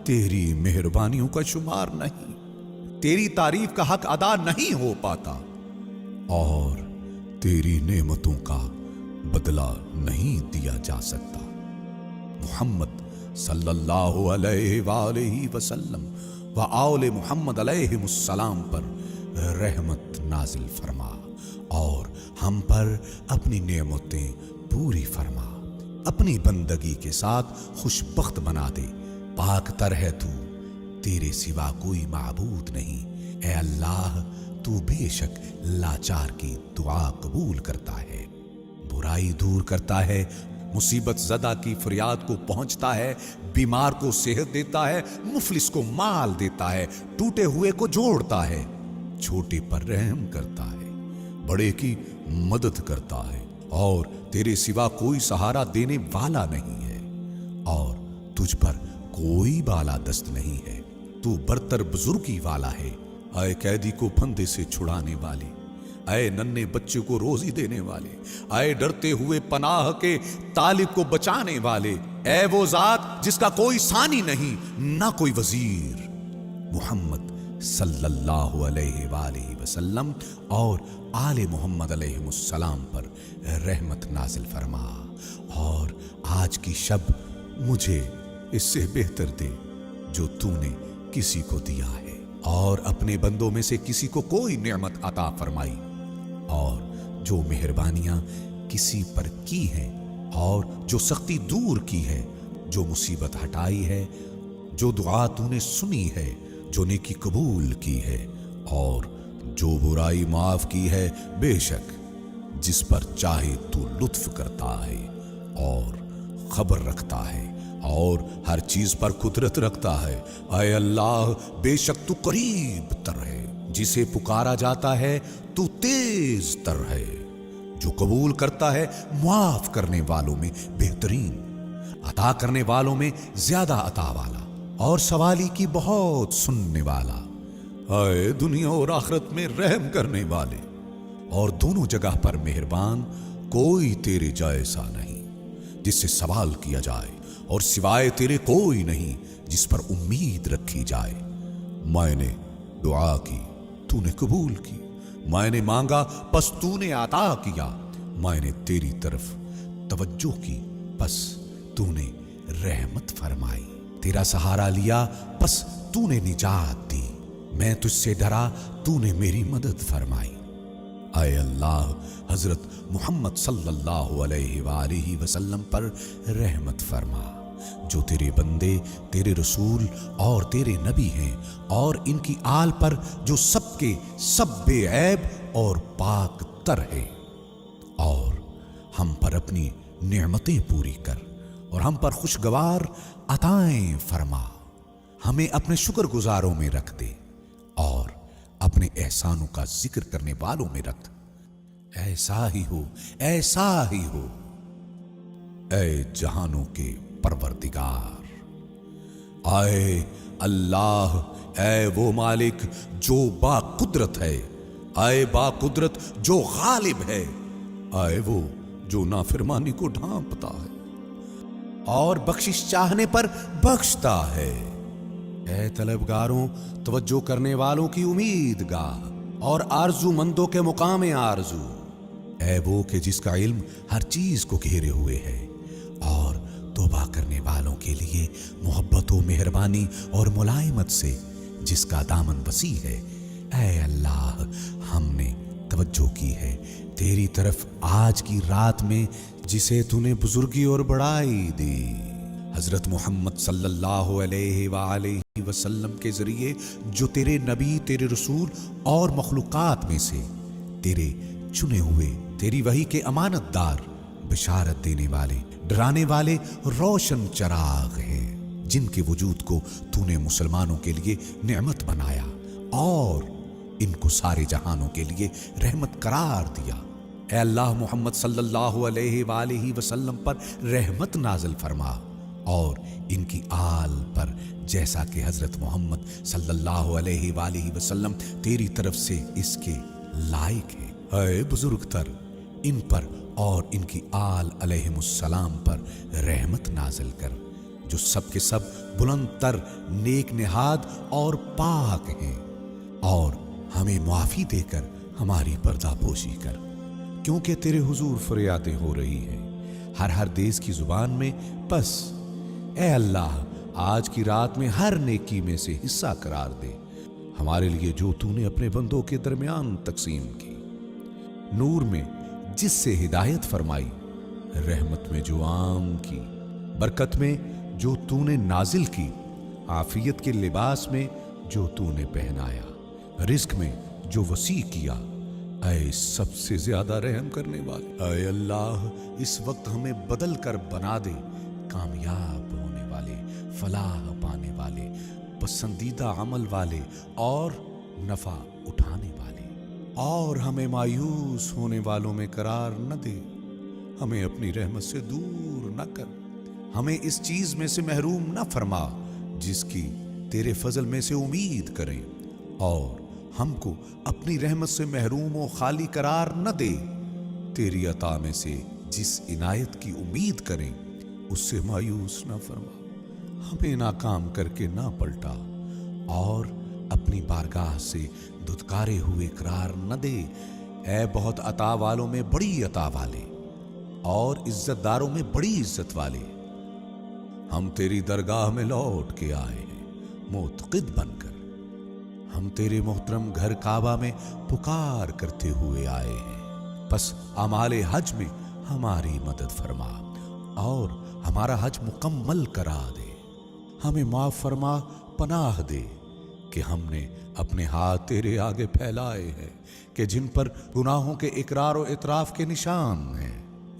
तेरी मेहरबानियों का शुमार नहीं, तेरी तारीफ का हक अदा नहीं हो पाता और तेरी नेमतों का बदला नहीं दिया जा सकता। मुहम्मद सल्लल्लाहु अलैहि वसल्लम व आले मुहम्मद अलैहिमुस्सलाम पर रहमत नाजिल फरमा और हम पर अपनी नेमतें पूरी फरमा, अपनी बंदगी के साथ खुशबख्त बना दे। पाक तर है तू, तेरे सिवा कोई माबूद नहीं। ऐ अल्लाह, तू बेशक लाचार की दुआ कबूल करता है, बुराई दूर करता है, मुसीबत ज़दा की फरियाद को पहुंचता है, बीमार को सेहत देता है, मुफलिस को माल देता है, टूटे हुए को जोड़ता है, छोटे पर रहम करता है, बड़े की मदद करता है और तेरे सिवा कोई सहारा देने वाला नहीं है और तुझ पर कोई बाला दस्त नहीं है। तू बरतर बुजुर्गी वाला है। आए कैदी को फंदे से छुड़ाने वाले, आए नन्हे बच्चे को रोजी देने वाले, आए डरते हुए पनाह के तालिब को बचाने वाले, ऐ वो जात जिसका कोई सानी नहीं ना कोई वजीर। मुहम्मद सल्लल्लाहु अलैहि वसल्लम और आले मुहम्मद अलैहिमुस्सलाम पर रहमत नाजिल फरमा और आज की शब मुझे इससे बेहतर दे जो तूने किसी को दिया है और अपने बंदों में से किसी को कोई नेमत अता फरमाई और जो मेहरबानियां किसी पर की हैं और जो सख्ती दूर की है, जो मुसीबत हटाई है, जो दुआ तूने सुनी है, जो नेकी कबूल की है और जो बुराई माफ की है, बेशक जिस पर चाहे तू लुत्फ करता है और खबर रखता है और हर चीज पर कुदरत रखता है। ऐ अल्लाह, बेशक तू करीब तर है, जिसे पुकारा जाता है तू तेज तर है, जो कबूल करता है माफ करने वालों में बेहतरीन, अता करने वालों में ज्यादा अता वाला और सवाली की बहुत सुनने वाला। ऐ दुनिया और आखिरत में रहम करने वाले और दोनों जगह पर मेहरबान, कोई तेरे जैसा नहीं जिससे सवाल किया जाए और सिवाय तेरे कोई नहीं जिस पर उम्मीद रखी जाए। मैंने दुआ की, तूने कबूल की, मैंने मांगा बस तूने अता किया, मैंने तेरी तरफ तवज्जो की बस तूने रहमत फरमाई, तेरा सहारा लिया बस तूने निजात दी, मैं तुझसे डरा तूने मेरी मदद फरमाई। आए अल्लाह, हजरत मोहम्मद सल्लल्लाहु अलैहि वसल्लम पर रहमत फरमा, जो तेरे बंदे, तेरे रसूल और तेरे नबी हैं, और इनकी आल पर जो सबके सब बेऐब और पाक तर है, और हम पर अपनी नेमतें पूरी कर और हम पर खुशगवार अताएं फरमा, हमें अपने शुक्रगुजारों में रख दे और अपने एहसानों का जिक्र करने वालों में रख। ऐसा ही हो, ऐसा ही हो। ऐ जहानों के परवरदिगार, आए अल्लाह, ऐ वो मालिक जो बाकुदरत है, आए बाकुदरत जो गालिब है, आए वो जो नाफरमानी को ढांपता है और बख्शिश चाहने पर बख्शता है। ऐ तलबगारों, तवज्जो करने वालों की उम्मीदगाह और आरजूमंदों के मुकाम आरजू, ऐ वो कि जिसका इल्म हर चीज को घेरे हुए है और तौबा करने वालों के लिए मोहब्बत व मेहरबानी और मुलायमत से जिसका दामन वसी है। ऐ अल्लाह, हमने तवज्जो की है तेरी तरफ आज की रात में जिसे तूने बुजुर्गी और बड़ाई दी। हजरत मोहम्मद सल्लल्लाहु अलैहि वसल्लम के जरिए जो तेरे नबी, तेरे रसूल और मखलूकात में से तेरे चुने हुए, तेरी वही के अमानतदार, बिशारत देने वाले, डराने वाले रोशन चराग हैं, जिनके वजूद को तूने मुसलमानों के लिए नेमत बनाया और इनको सारे जहानों के लिए रहमत करार दिया। ऐ अल्लाह, मोहम्मद सल्लल्लाहु अलैहि वसल्लम पर रहमत नाज़िल फरमा और इनकी आल पर, जैसा कि हजरत मोहम्मद सल्लल्लाहु अलैहि वसल्लम तेरी तरफ से इसके लायक है। ऐ बुजुर्ग तर, इन पर और इनकी आल अलैहिमुस्सलाम पर रहमत नाज़िल कर, जो सब के सब बुलंद तर, नेक निहाद और पाक हैं, और हमें मुआफी देकर हमारी पर्दापोशी कर, क्योंकि तेरे हुजूर फरियादें हो रही हैं हर देश की जुबान में। बस ऐ अल्लाह, आज की रात में हर नेकी में से हिस्सा करार दे हमारे लिए जो तूने अपने बंदों के दरमियान तकसीम की। नूर में जिससे हिदायत फरमाई, रहमत में जो आम की, बरकत में जो तूने नाजिल की, आफियत के लिबास में जो तूने पहनाया, रिस्क में जो वसी किया। ऐ सबसे ज्यादा रहम करने वाले, ऐ अल्लाह, इस वक्त हमें बदल कर बना दे कामयाब होने वाले, फलाह पाने वाले, पसंदीदा अमल वाले और नफा उठाने वाले, और हमें मायूस होने वालों में करार न दे। हमें अपनी रहमत से दूर न कर, हमें इस चीज में से महरूम न फरमा जिसकी तेरे फजल में से उम्मीद करें, और हमको अपनी रहमत से महरूम व खाली करार न दे। तेरी अता में से जिस इनायत की उम्मीद करें उससे मायूस न फरमा। हमें नाकाम करके ना पलटा और अपनी बारगाह से दुदकारे हुए करार न दे। ऐ बहुत अता वालों में बड़ी अता वाले और इज्जतदारों में बड़ी इज्जत वाले, हम तेरी दरगाह में लौट के आए हैं मोतक़िद बनकर। हम तेरे मोहतरम घर काबा में पुकार करते हुए आए हैं। बस अमाले हज में हमारी मदद फरमा और हमारा हज मुकम्मल करा दे। हमें माफ फरमा, पनाह दे कि हमने अपने हाथ तेरे आगे फैलाए हैं कि जिन पर गुनाहों के इकरार और इतराफ के निशान हैं।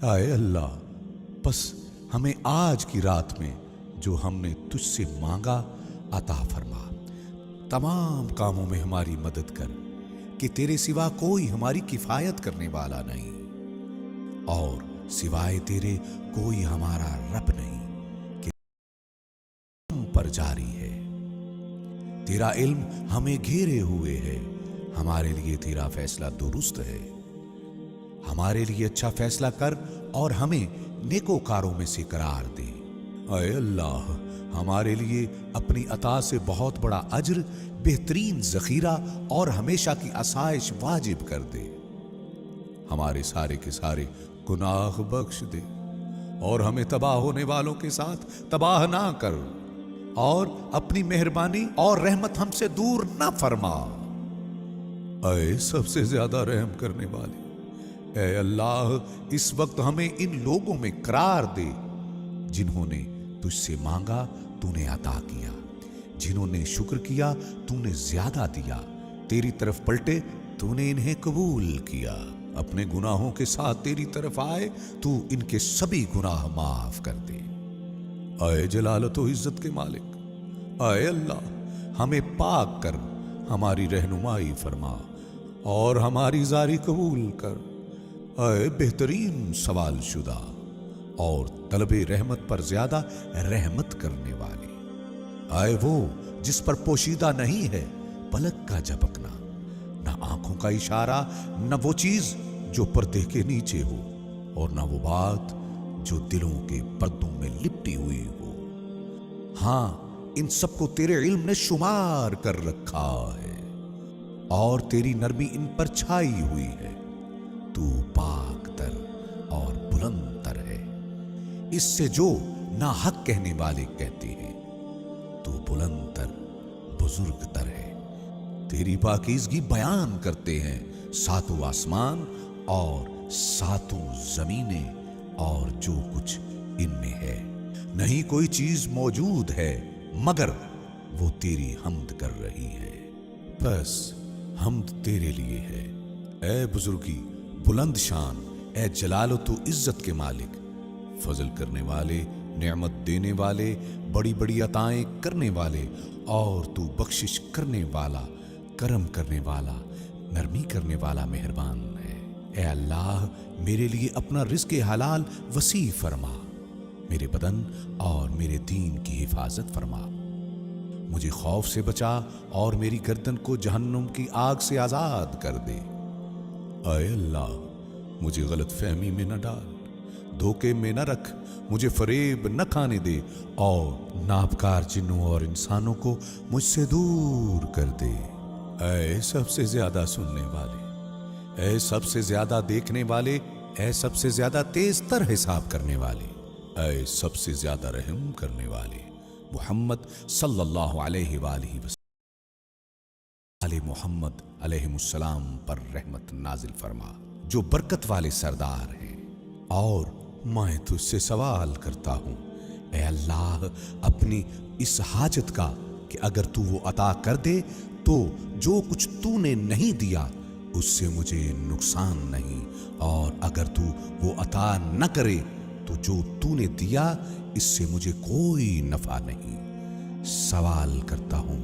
आए अल्लाह, बस हमें आज की रात में जो हमने तुझसे मांगा अता फरमा। तमाम कामों में हमारी मदद कर कि तेरे सिवा कोई हमारी किफायत करने वाला नहीं और सिवाय तेरे कोई हमारा रब नहीं कि हम पर जारी है। तेरा इल्म हमें घेरे हुए है, हमारे लिए तेरा फैसला दुरुस्त है। हमारे लिए अच्छा फैसला कर और हमें नेकोकारों में से करार दे। ऐ अल्लाह, हमारे लिए अपनी अता से बहुत बड़ा अज्र, बेहतरीन ज़ख़ीरा और हमेशा की आसाइश वाजिब कर दे। हमारे सारे के सारे गुनाह बख्श दे और हमें तबाह होने वालों के साथ तबाह ना कर और अपनी मेहरबानी और रहमत हमसे दूर ना फरमा। ऐ सबसे ज्यादा रहम करने वाले, ऐ अल्लाह, इस वक्त हमें इन लोगों में करार दे जिन्होंने तुझसे मांगा तूने अता किया, जिन्होंने शुक्र किया तूने ज्यादा दिया, तेरी तरफ पलटे तूने इन्हें कबूल किया, अपने गुनाहों के साथ तेरी तरफ आए तू इनके सभी गुनाह माफ कर दे। ऐ जलालत व इज्जत के मालिक, ऐ अल्लाह, हमें पाक कर, हमारी रहनुमाई फरमा और हमारी जारी कबूल कर। ऐ बेहतरीन सवाल शुदा और तलबे रहमत पर ज्यादा रहमत करने वाले, आए वो जिस पर पोशीदा नहीं है पलक का झपकना, न आंखों का इशारा, न वो चीज जो पर्दे के नीचे हो, और न वो बात जो दिलों के पर्दों में लिपटी हुई हो। हां, इन सबको तेरे इल्म ने शुमार कर रखा है और तेरी नरमी इन पर छाई हुई है। तू पाक तर और बुलंद तर है, इससे जो ना हक कहने वाले कहते हैं। तू बुलंद तर बुजुर्ग तर है, तेरी पाकीज़गी बयान करते हैं सातों आसमान और सातों जमीनें और जो कुछ इनमें है। नहीं कोई चीज मौजूद है मगर वो तेरी हम्द कर रही है। बस हम्द तेरे लिए है, ए बुजुर्गी, बुलंद शान, ए जलालो तू इज्जत के मालिक, फजल करने वाले, नेमत देने वाले, बड़ी बड़ी अताएं करने वाले, और तू बख्शिश करने वाला, करम करने वाला, नरमी करने वाला मेहरबान है। ए अल्लाह, मेरे लिए अपना रिज़्क़ हलाल वसी फरमा, मेरे बदन और मेरे दीन की हिफाजत फरमा। मुझे खौफ से बचा और मेरी गर्दन को जहन्नुम की आग से आजाद कर दे। ऐ अल्लाह, मुझे गलत फहमी में न डाल, धोखे में न रख, मुझे फरेब न खाने दे और नापकार जिन्नों और इंसानों को मुझसे दूर कर दे। ऐ सबसे ज्यादा सुनने वाले, ऐ सबसे ज्यादा देखने वाले, ऐ सबसे ज्यादा तेज तर हिसाब करने वाले, ऐ सबसे ज्यादा रहम करने वाले, मुहम्मद सल्लल्लाहु अलैहि वसल्लम मुहम्मद अलैहिमुस्सलाम पर रहमत नाजिल फरमा, जो बरकत वाले सरदार हैं। और मैं तुझसे सवाल करता हूं, ऐ अल्लाह, अपनी इस हाजत का कि अगर तू वो अता कर दे तो जो कुछ तूने नहीं दिया उससे मुझे नुकसान नहीं, और अगर तू वो अता न करे तो जो तूने दिया इससे मुझे कोई नफा नहीं। सवाल करता हूं,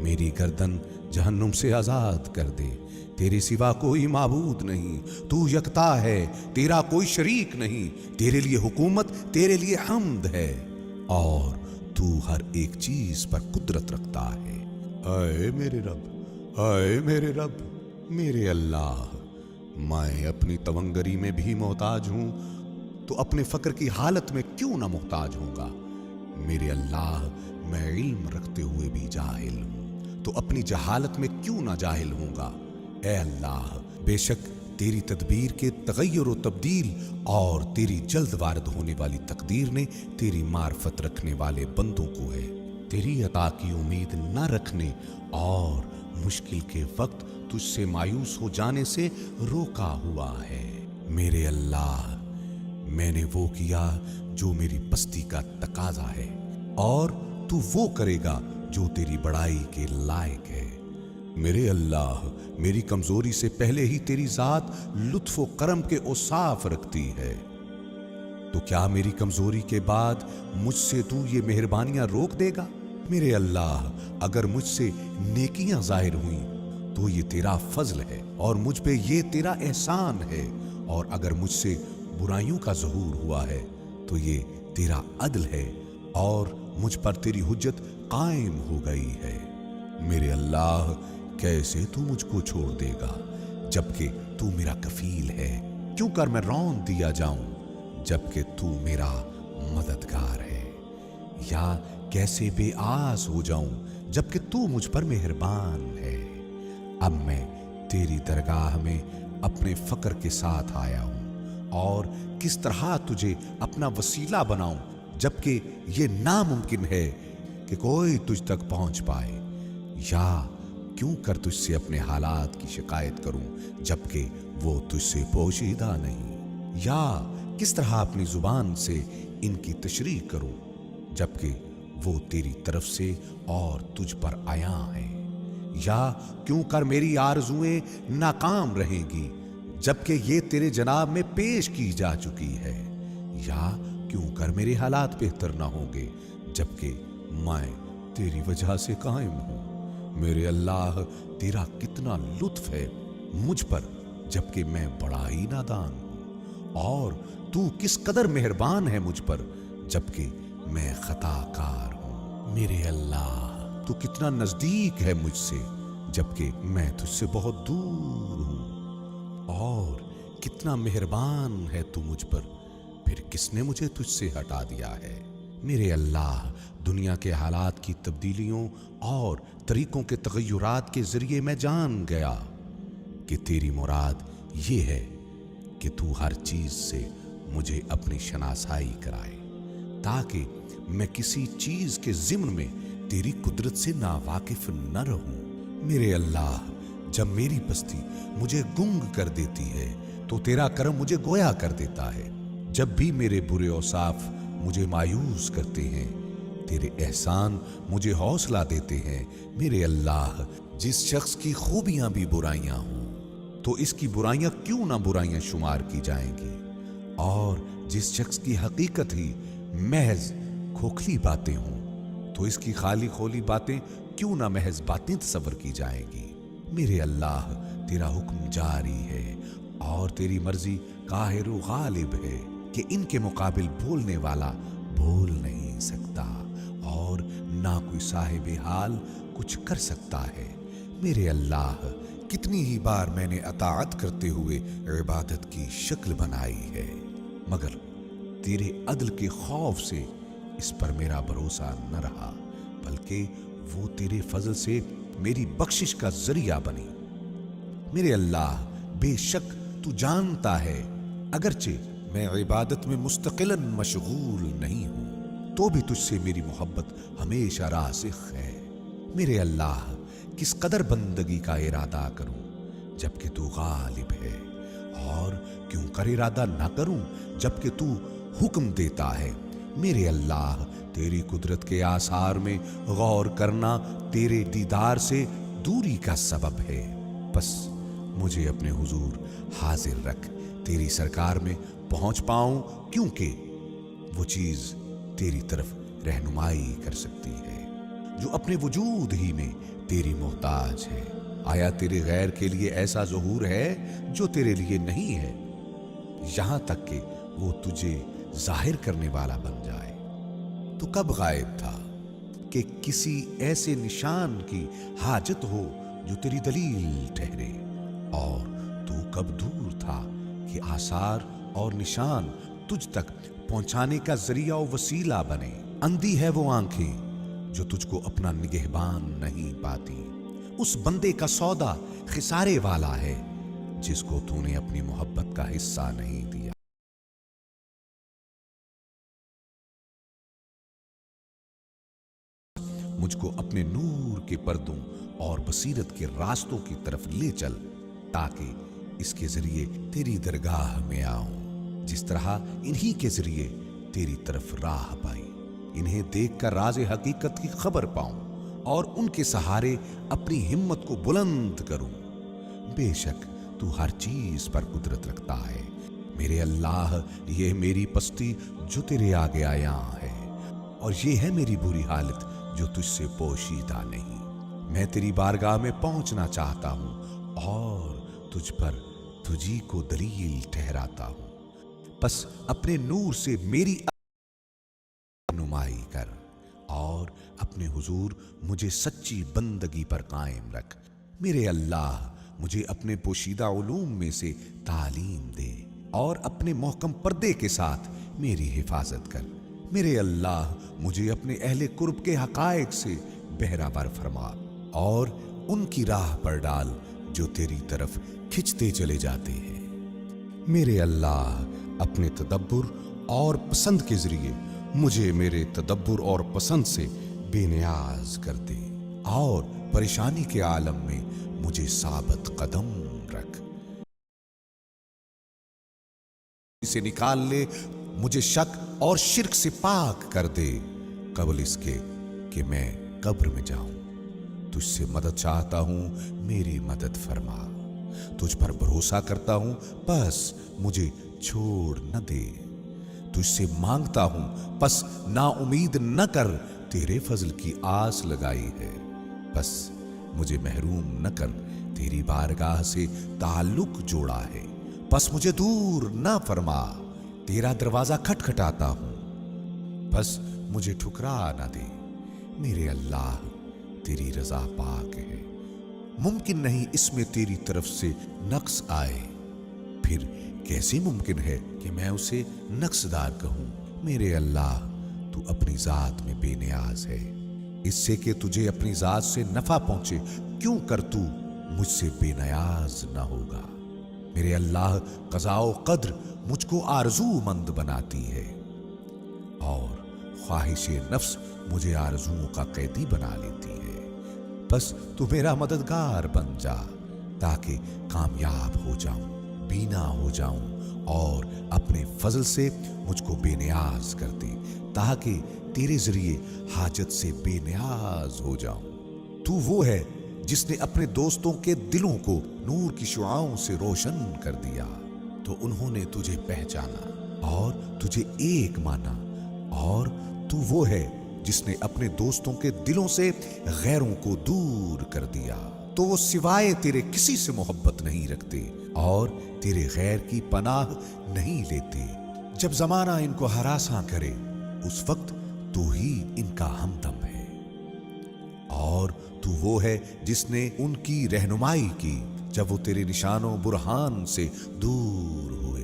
मेरी गर्दन जहन्नुम से आजाद कर दे। तेरे सिवा कोई माबूद नहीं, तू यकता है, तेरा कोई शरीक नहीं, तेरे लिए हुकूमत, तेरे लिए हम्द है, और तू हर एक चीज पर कुदरत रखता है। ऐ मेरे रब, ऐ मेरे रब, मेरे अल्लाह, मैं अपनी तवंगरी में भी मोहताज हूं, तो अपने फक्र की हालत में क्यों ना मोहताज होगा। मेरे अल्लाह, मैं इल्म रखते हुए भी जाहिल हूं, तो अपनी जहालत में क्यों ना जाहिल होगा। ए अल्लाह, बेशक तेरी तदबीर के तगय्युर व तब्दील और तेरी जल्द वारद होने वाली तकदीर ने तेरी मार्फत रखने वाले बंदों को है तेरी अता की उम्मीद न रखने और मुश्किल के वक्त तुझसे मायूस हो जाने से रोका हुआ है। मेरे अल्लाह, मैंने वो किया जो मेरी पस्ती का तकाजा है, और तू वो करेगा जो तेरी बड़ाई के लायक है। मेरे अल्लाह, मेरी कमजोरी से पहले ही तेरी जात लुत्फ व करम के औसाफ रखती है, तो क्या मेरी कमजोरी के बाद मुझसे तू ये मेहरबानियां रोक देगा। मेरे अल्लाह, अगर मुझसे नेकियां जाहिर हुई तो ये तेरा फजल है और मुझ पे ये तेरा एहसान है, और अगर मुझसे बुराइयों का ज़हूर हुआ है तो ये तेरा अदल है और मुझ पर तेरी हुज्जत कायम हो गई है। मेरे अल्लाह, कैसे तू मुझको छोड़ देगा जबकि तू मेरा कफील है। क्यों कर मैं रौंद दिया जाऊं जबकि तू मेरा मददगार है, या कैसे बेआस हो जाऊं जबकि तू मुझ पर मेहरबान है। अब मैं तेरी दरगाह में अपने फक्र के साथ आया हूं, और किस तरह तुझे अपना वसीला बनाऊं जबकि ये नामुमकिन है कि कोई तुझ तक पहुंच पाए, या क्यों कर तुझसे अपने हालात की शिकायत करूं जबकि वो तुझसे पोशीदा नहीं, या किस तरह अपनी जुबान से इनकी तशरीह करूं जबकि वो तेरी तरफ से और तुझ पर आया है, या क्यों कर मेरी आरज़ुएं नाकाम रहेंगी जबकि ये तेरे जनाब में पेश की जा चुकी है, या क्यों कर मेरे हालात बेहतर ना होंगे जबकि मैं तेरी वजह से कायम हूं। میرے اللہ تیرا کتنا لطف ہے مجھ پر جبکہ میں بڑا ہی نادان ہوں، اور تو کس قدر مہربان ہے مجھ پر جبکہ میں خطا کار ہوں۔ میرے اللہ تو کتنا نزدیک ہے مجھ سے جبکہ میں تجھ سے بہت دور ہوں، اور کتنا مہربان ہے تو مجھ پر، پھر کس نے مجھے تجھ سے ہٹا دیا ہے۔ میرے اللہ دنیا کے حالات کی تبدیلیوں اور طریقوں کے تغیرات کے ذریعے میں جان گیا کہ تیری مراد یہ ہے کہ تو ہر چیز سے مجھے اپنی شناسائی کرائے تاکہ میں کسی چیز کے ضمن میں تیری قدرت سے ناواقف نہ رہوں۔ میرے اللہ جب میری پستی مجھے گنگ کر دیتی ہے تو تیرا کرم مجھے گویا کر دیتا ہے، جب بھی میرے برے اوصاف مجھے مایوس کرتے ہیں تیرے احسان مجھے حوصلہ دیتے ہیں۔ میرے اللہ جس شخص کی خوبیاں بھی برائیاں ہوں تو اس کی برائیاں کیوں نہ برائیاں شمار کی جائیں گی، اور جس شخص کی حقیقت ہی محض کھوکھلی باتیں ہوں تو اس کی خالی خولی باتیں کیوں نہ محض باتیں تصور کی جائیں گی۔ میرے اللہ تیرا حکم جاری ہے اور تیری مرضی قاہر و غالب ہے کہ ان کے مقابل بولنے والا بول نہیں سکتا اور نہ کوئی صاحب حال کچھ کر سکتا ہے۔ میرے اللہ کتنی ہی بار میں نے اطاعت کرتے ہوئے عبادت کی شکل بنائی ہے، مگر تیرے عدل کے خوف سے اس پر میرا بھروسہ نہ رہا، بلکہ وہ تیرے فضل سے میری بخشش کا ذریعہ بنی۔ میرے اللہ بے شک تو جانتا ہے اگرچہ میں عبادت میں مستقلاً مشغول نہیں ہوں تو بھی تجھ سے میری محبت ہمیشہ راسخ ہے۔ میرے اللہ کس قدر بندگی کا ارادہ کروں جبکہ تو غالب ہے، اور کیوں کر ارادہ نہ کروں جبکہ تو حکم دیتا ہے۔ میرے اللہ تیری قدرت کے آثار میں غور کرنا تیرے دیدار سے دوری کا سبب ہے، بس مجھے اپنے حضور حاضر رکھ تیری سرکار میں پہنچ پاؤں، کیونکہ وہ چیز تیری طرف رہنمائی کر سکتی ہے جو اپنے وجود ہی میں تیری محتاج ہے۔ آیا تیرے غیر کے لیے ایسا ظہور ہے جو تیرے لیے نہیں ہے، یہاں تک کہ وہ تجھے ظاہر کرنے والا بن جائے؟ تو کب غائب تھا کہ کسی ایسے نشان کی حاجت ہو جو تیری دلیل ٹھہرے، اور تو کب دور تھا کہ آثار اور نشان تجھ تک پہنچانے کا ذریعہ و وسیلہ بنے؟ اندھی ہے وہ آنکھیں جو تجھ کو اپنا نگہبان نہیں پاتی، اس بندے کا سودا خسارے والا ہے جس کو تو نے اپنی محبت کا حصہ نہیں دیا۔ مجھ کو اپنے نور کے پردوں اور بصیرت کے راستوں کی طرف لے چل تاکہ اس کے ذریعے تیری درگاہ میں آؤں، جس طرح انہی کے ذریعے تیری طرف راہ پائی، انہیں دیکھ کر راز حقیقت کی خبر پاؤں اور ان کے سہارے اپنی ہمت کو بلند کروں۔ بے شک تو ہر چیز پر قدرت رکھتا ہے۔ میرے اللہ یہ میری پستی جو تیرے آگے آیا ہے، اور یہ ہے میری بری حالت جو تجھ سے پوشیدہ نہیں۔ میں تیری بارگاہ میں پہنچنا چاہتا ہوں اور تجھ پر تجھی کو دلیل ٹھہراتا ہوں، بس اپنے نور سے میری رہنمائی کر اور اپنے حضور مجھے سچی بندگی پر قائم رکھ۔ میرے اللہ مجھے اپنے پوشیدہ علوم میں سے تعلیم دے اور اپنے محکم پردے کے ساتھ میری حفاظت کر۔ میرے اللہ مجھے اپنے اہل قرب کے حقائق سے بہرہ فرما اور ان کی راہ پر ڈال جو تیری طرف کھنچتے چلے جاتے ہیں۔ میرے اللہ اپنے تدبر اور پسند کے ذریعے مجھے میرے تدبر اور پسند سے بے نیاز کر دے اور پریشانی کے عالم میں مجھے ثابت قدم رکھ۔ اسے نکال لے، مجھے شک اور شرک سے پاک کر دے قبل اس کے کہ میں قبر میں جاؤں۔ تجھ سے مدد چاہتا ہوں، میری مدد فرما۔ تجھ پر بھروسہ کرتا ہوں، بس مجھے چھوڑ نہ دے۔ تجھ سے مانگتا ہوں، بس نا امید نہ کر۔ تیرے فضل کی آس لگائی ہے، بس मुझे महरूम न कर, तेरी बारगाह से ताल्लुक जोड़ा है, बस मुझे दूर न फरमा, तेरा दरवाजा खटखटाता हूं, बस मुझे ठुकरा न दे। मेरे अल्लाह, तेरी रजा पाक है, मुमकिन नहीं इसमें तेरी तरफ से नक्स आए, फिर कैसे मुमकिन है कि मैं उसे नक्सदार कहूं। मेरे अल्लाह, तू अपनी जात में बेनियाज है, इससे कि तुझे अपनी जात से नफा पहुंचे क्यों कर तू मुझसे बेनियाज न होगा। मेरे अल्लाह, क़ज़ा-ओ क़द्र मुझको आरज़ूमंद बनाती है और ख्वाहिशे नफ्स मुझे आरज़ुओं का कैदी बना लेती है, बस तू मेरा मददगार बन जा ताकि कामयाब हो जाऊं, बीना हो जाऊं और अपने फजल से मुझको बेनियाज कर दे ताकि तेरे जरिए हाजत से बेनियाज हो जाऊं। तू वो है जिसने अपने दोस्तों के दिलों को नूर की शुआओं से रोशन कर दिया, तो उन्होंने तुझे पहचाना और तुझे एक माना, और तू वो है जिसने अपने दोस्तों के दिलों से गैरों को दूर कर दिया, तो वो सिवाय तेरे किसी से मोहब्बत नहीं रखते और तेरे गैर की पनाह नहीं लेते। जब जमाना इनको हरासा करे उस वक्त तू ही इनका हमदम है, और तू वो है जिसने उनकी रहनुमाई की जब वो तेरे निशानों बुरहान से दूर हुए।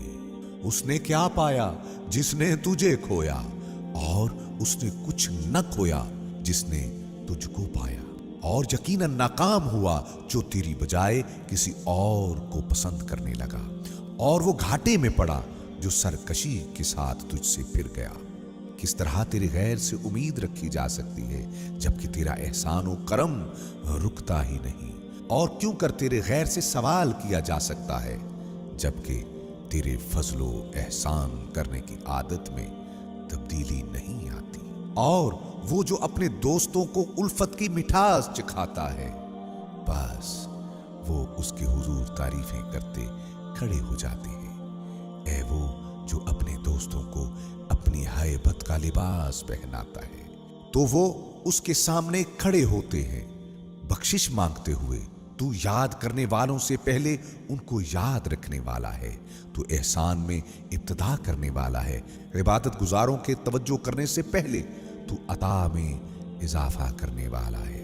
उसने क्या पाया जिसने तुझे खोया, और उसने कुछ न खोया जिसने तुझको पाया, और यकीनन नाकाम हुआ जो तेरी बजाय किसी और को पसंद करने लगा, और वो घाटे में पड़ा जो सरकशी के साथ तुझसे फिर गया। किस तरह तेरे गैर से उम्मीद रखी जा सकती है जबकि तेरा एहसान व करम रुकता ही नहीं, और क्यों कर तेरे गैर से सवाल किया जा सकता है जबकि तेरे फजलो एहसान करने की आदत में तब्दीली नहीं आती। और वो जो अपने दोस्तों को उल्फत की मिठास चखाता है, बस वो उसके हुजूर तारीफें करते खड़े हो जाते हैं। ऐ वो जो अपने दोस्तों को अपनी हैबत का लिबास पहनाता है, तो वो उसके सामने खड़े होते हैं बख्शिश मांगते हुए। तू याद करने वालों से पहले उनको याद रखने वाला है, तू एहसान में इब्तिदा करने वाला है, इबादत गुजारों के तवज्जो करने से पहले तू अता में इजाफा करने वाला है,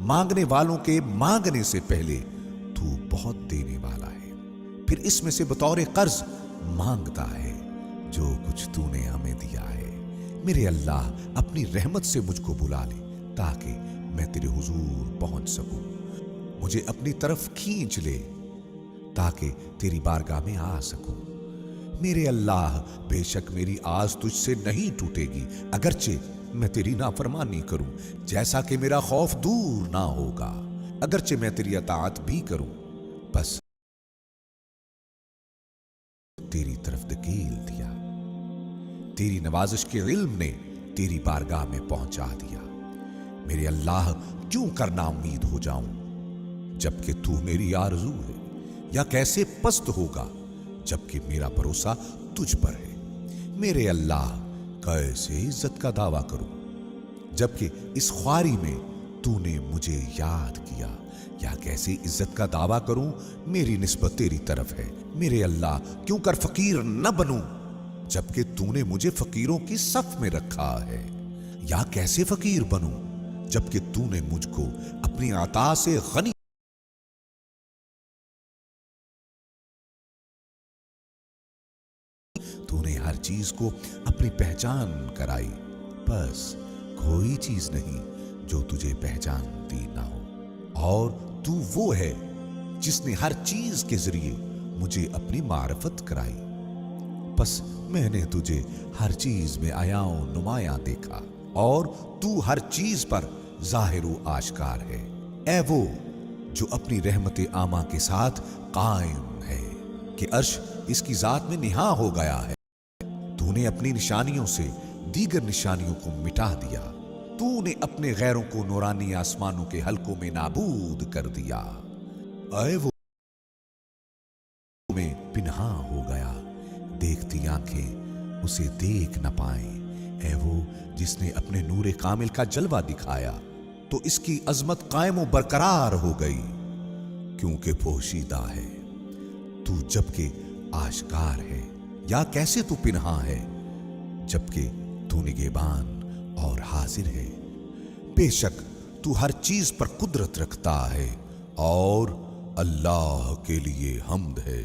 मांगने वालों के मांगने से पहले तू बहुत देने वाला है, फिर इसमें से बतौर कर्ज मांगता है जो कुछ तूने हमें दिया है। मेरे अल्लाह, अपनी रहमत से मुझको बुला ले ताकि मैं तेरे हुजूर पहुंच सकूं, मुझे अपनी तरफ खींच ले ताकि तेरी बारगाह में आ सकूं। मेरे अल्लाह, बेशक मेरी आस तुझसे नहीं टूटेगी अगरचे मैं तेरी नाफरमानी करूं, जैसा कि मेरा खौफ दूर ना होगा अगरचे मैं तेरी अताअत भी करूं, बस तेरी तरफ धकेल दिया। तेरी नवाजिश के इल्म ने तेरी बारगाह में पहुंचा दिया। मेरे अल्लाह, क्यों करना उम्मीद हो जाऊं जबकि तू मेरी आरज़ू है, या कैसे पस्त होगा जबकि मेरा भरोसा तुझ पर है। मेरे अल्लाह, कैसे इज्जत का दावा करूं जबकि इस ख्वारी में तूने मुझे याद किया, या कैसे इज्जत का दावा करूं मेरी निस्बत तेरी तरफ है। मेरे अल्लाह, क्यों कर फकीर न बनूं जबकि तूने मुझे फकीरों की सफ में रखा है, या कैसे फकीर बनूं जबकि तूने मुझको अपनी अता से गनी तूने हर चीज को अपनी पहचान कराई, बस कोई चीज नहीं जो तुझे पहचानती ना हो। और तू वो है जिसने हर चीज के जरिए मुझे अपनी मारफत कराई, बस मैंने तुझे हर चीज में आयाओ नुमाया देखा, और तू हर चीज पर जाहिर आशकार है। ऐ वो जो अपनी रहमत आमा के साथ कायम है कि अर्श इसकी जात में निहा हो गया है। तूने अपनी निशानियों से दीगर निशानियों को मिटा दिया, तूने अपने गैरों को नूरानी आसमानों के हलकों में नाबूद कर दिया। ऐ वो में पिन्हा हो गया, देखती आंखें उसे देख न पाए। ऐ वो जिसने अपने नूरे कामिल का जलवा दिखाया, तो इसकी अजमत कायम व बरकरार हो गई, क्योंकि पोशीदा है तू जबकि आश्कार है, या कैसे तू पिन्हा है जबकि तू निगहबान और हाजिर है। बेशक तू हर चीज पर कुदरत रखता है और अल्लाह के लिए हम्द है।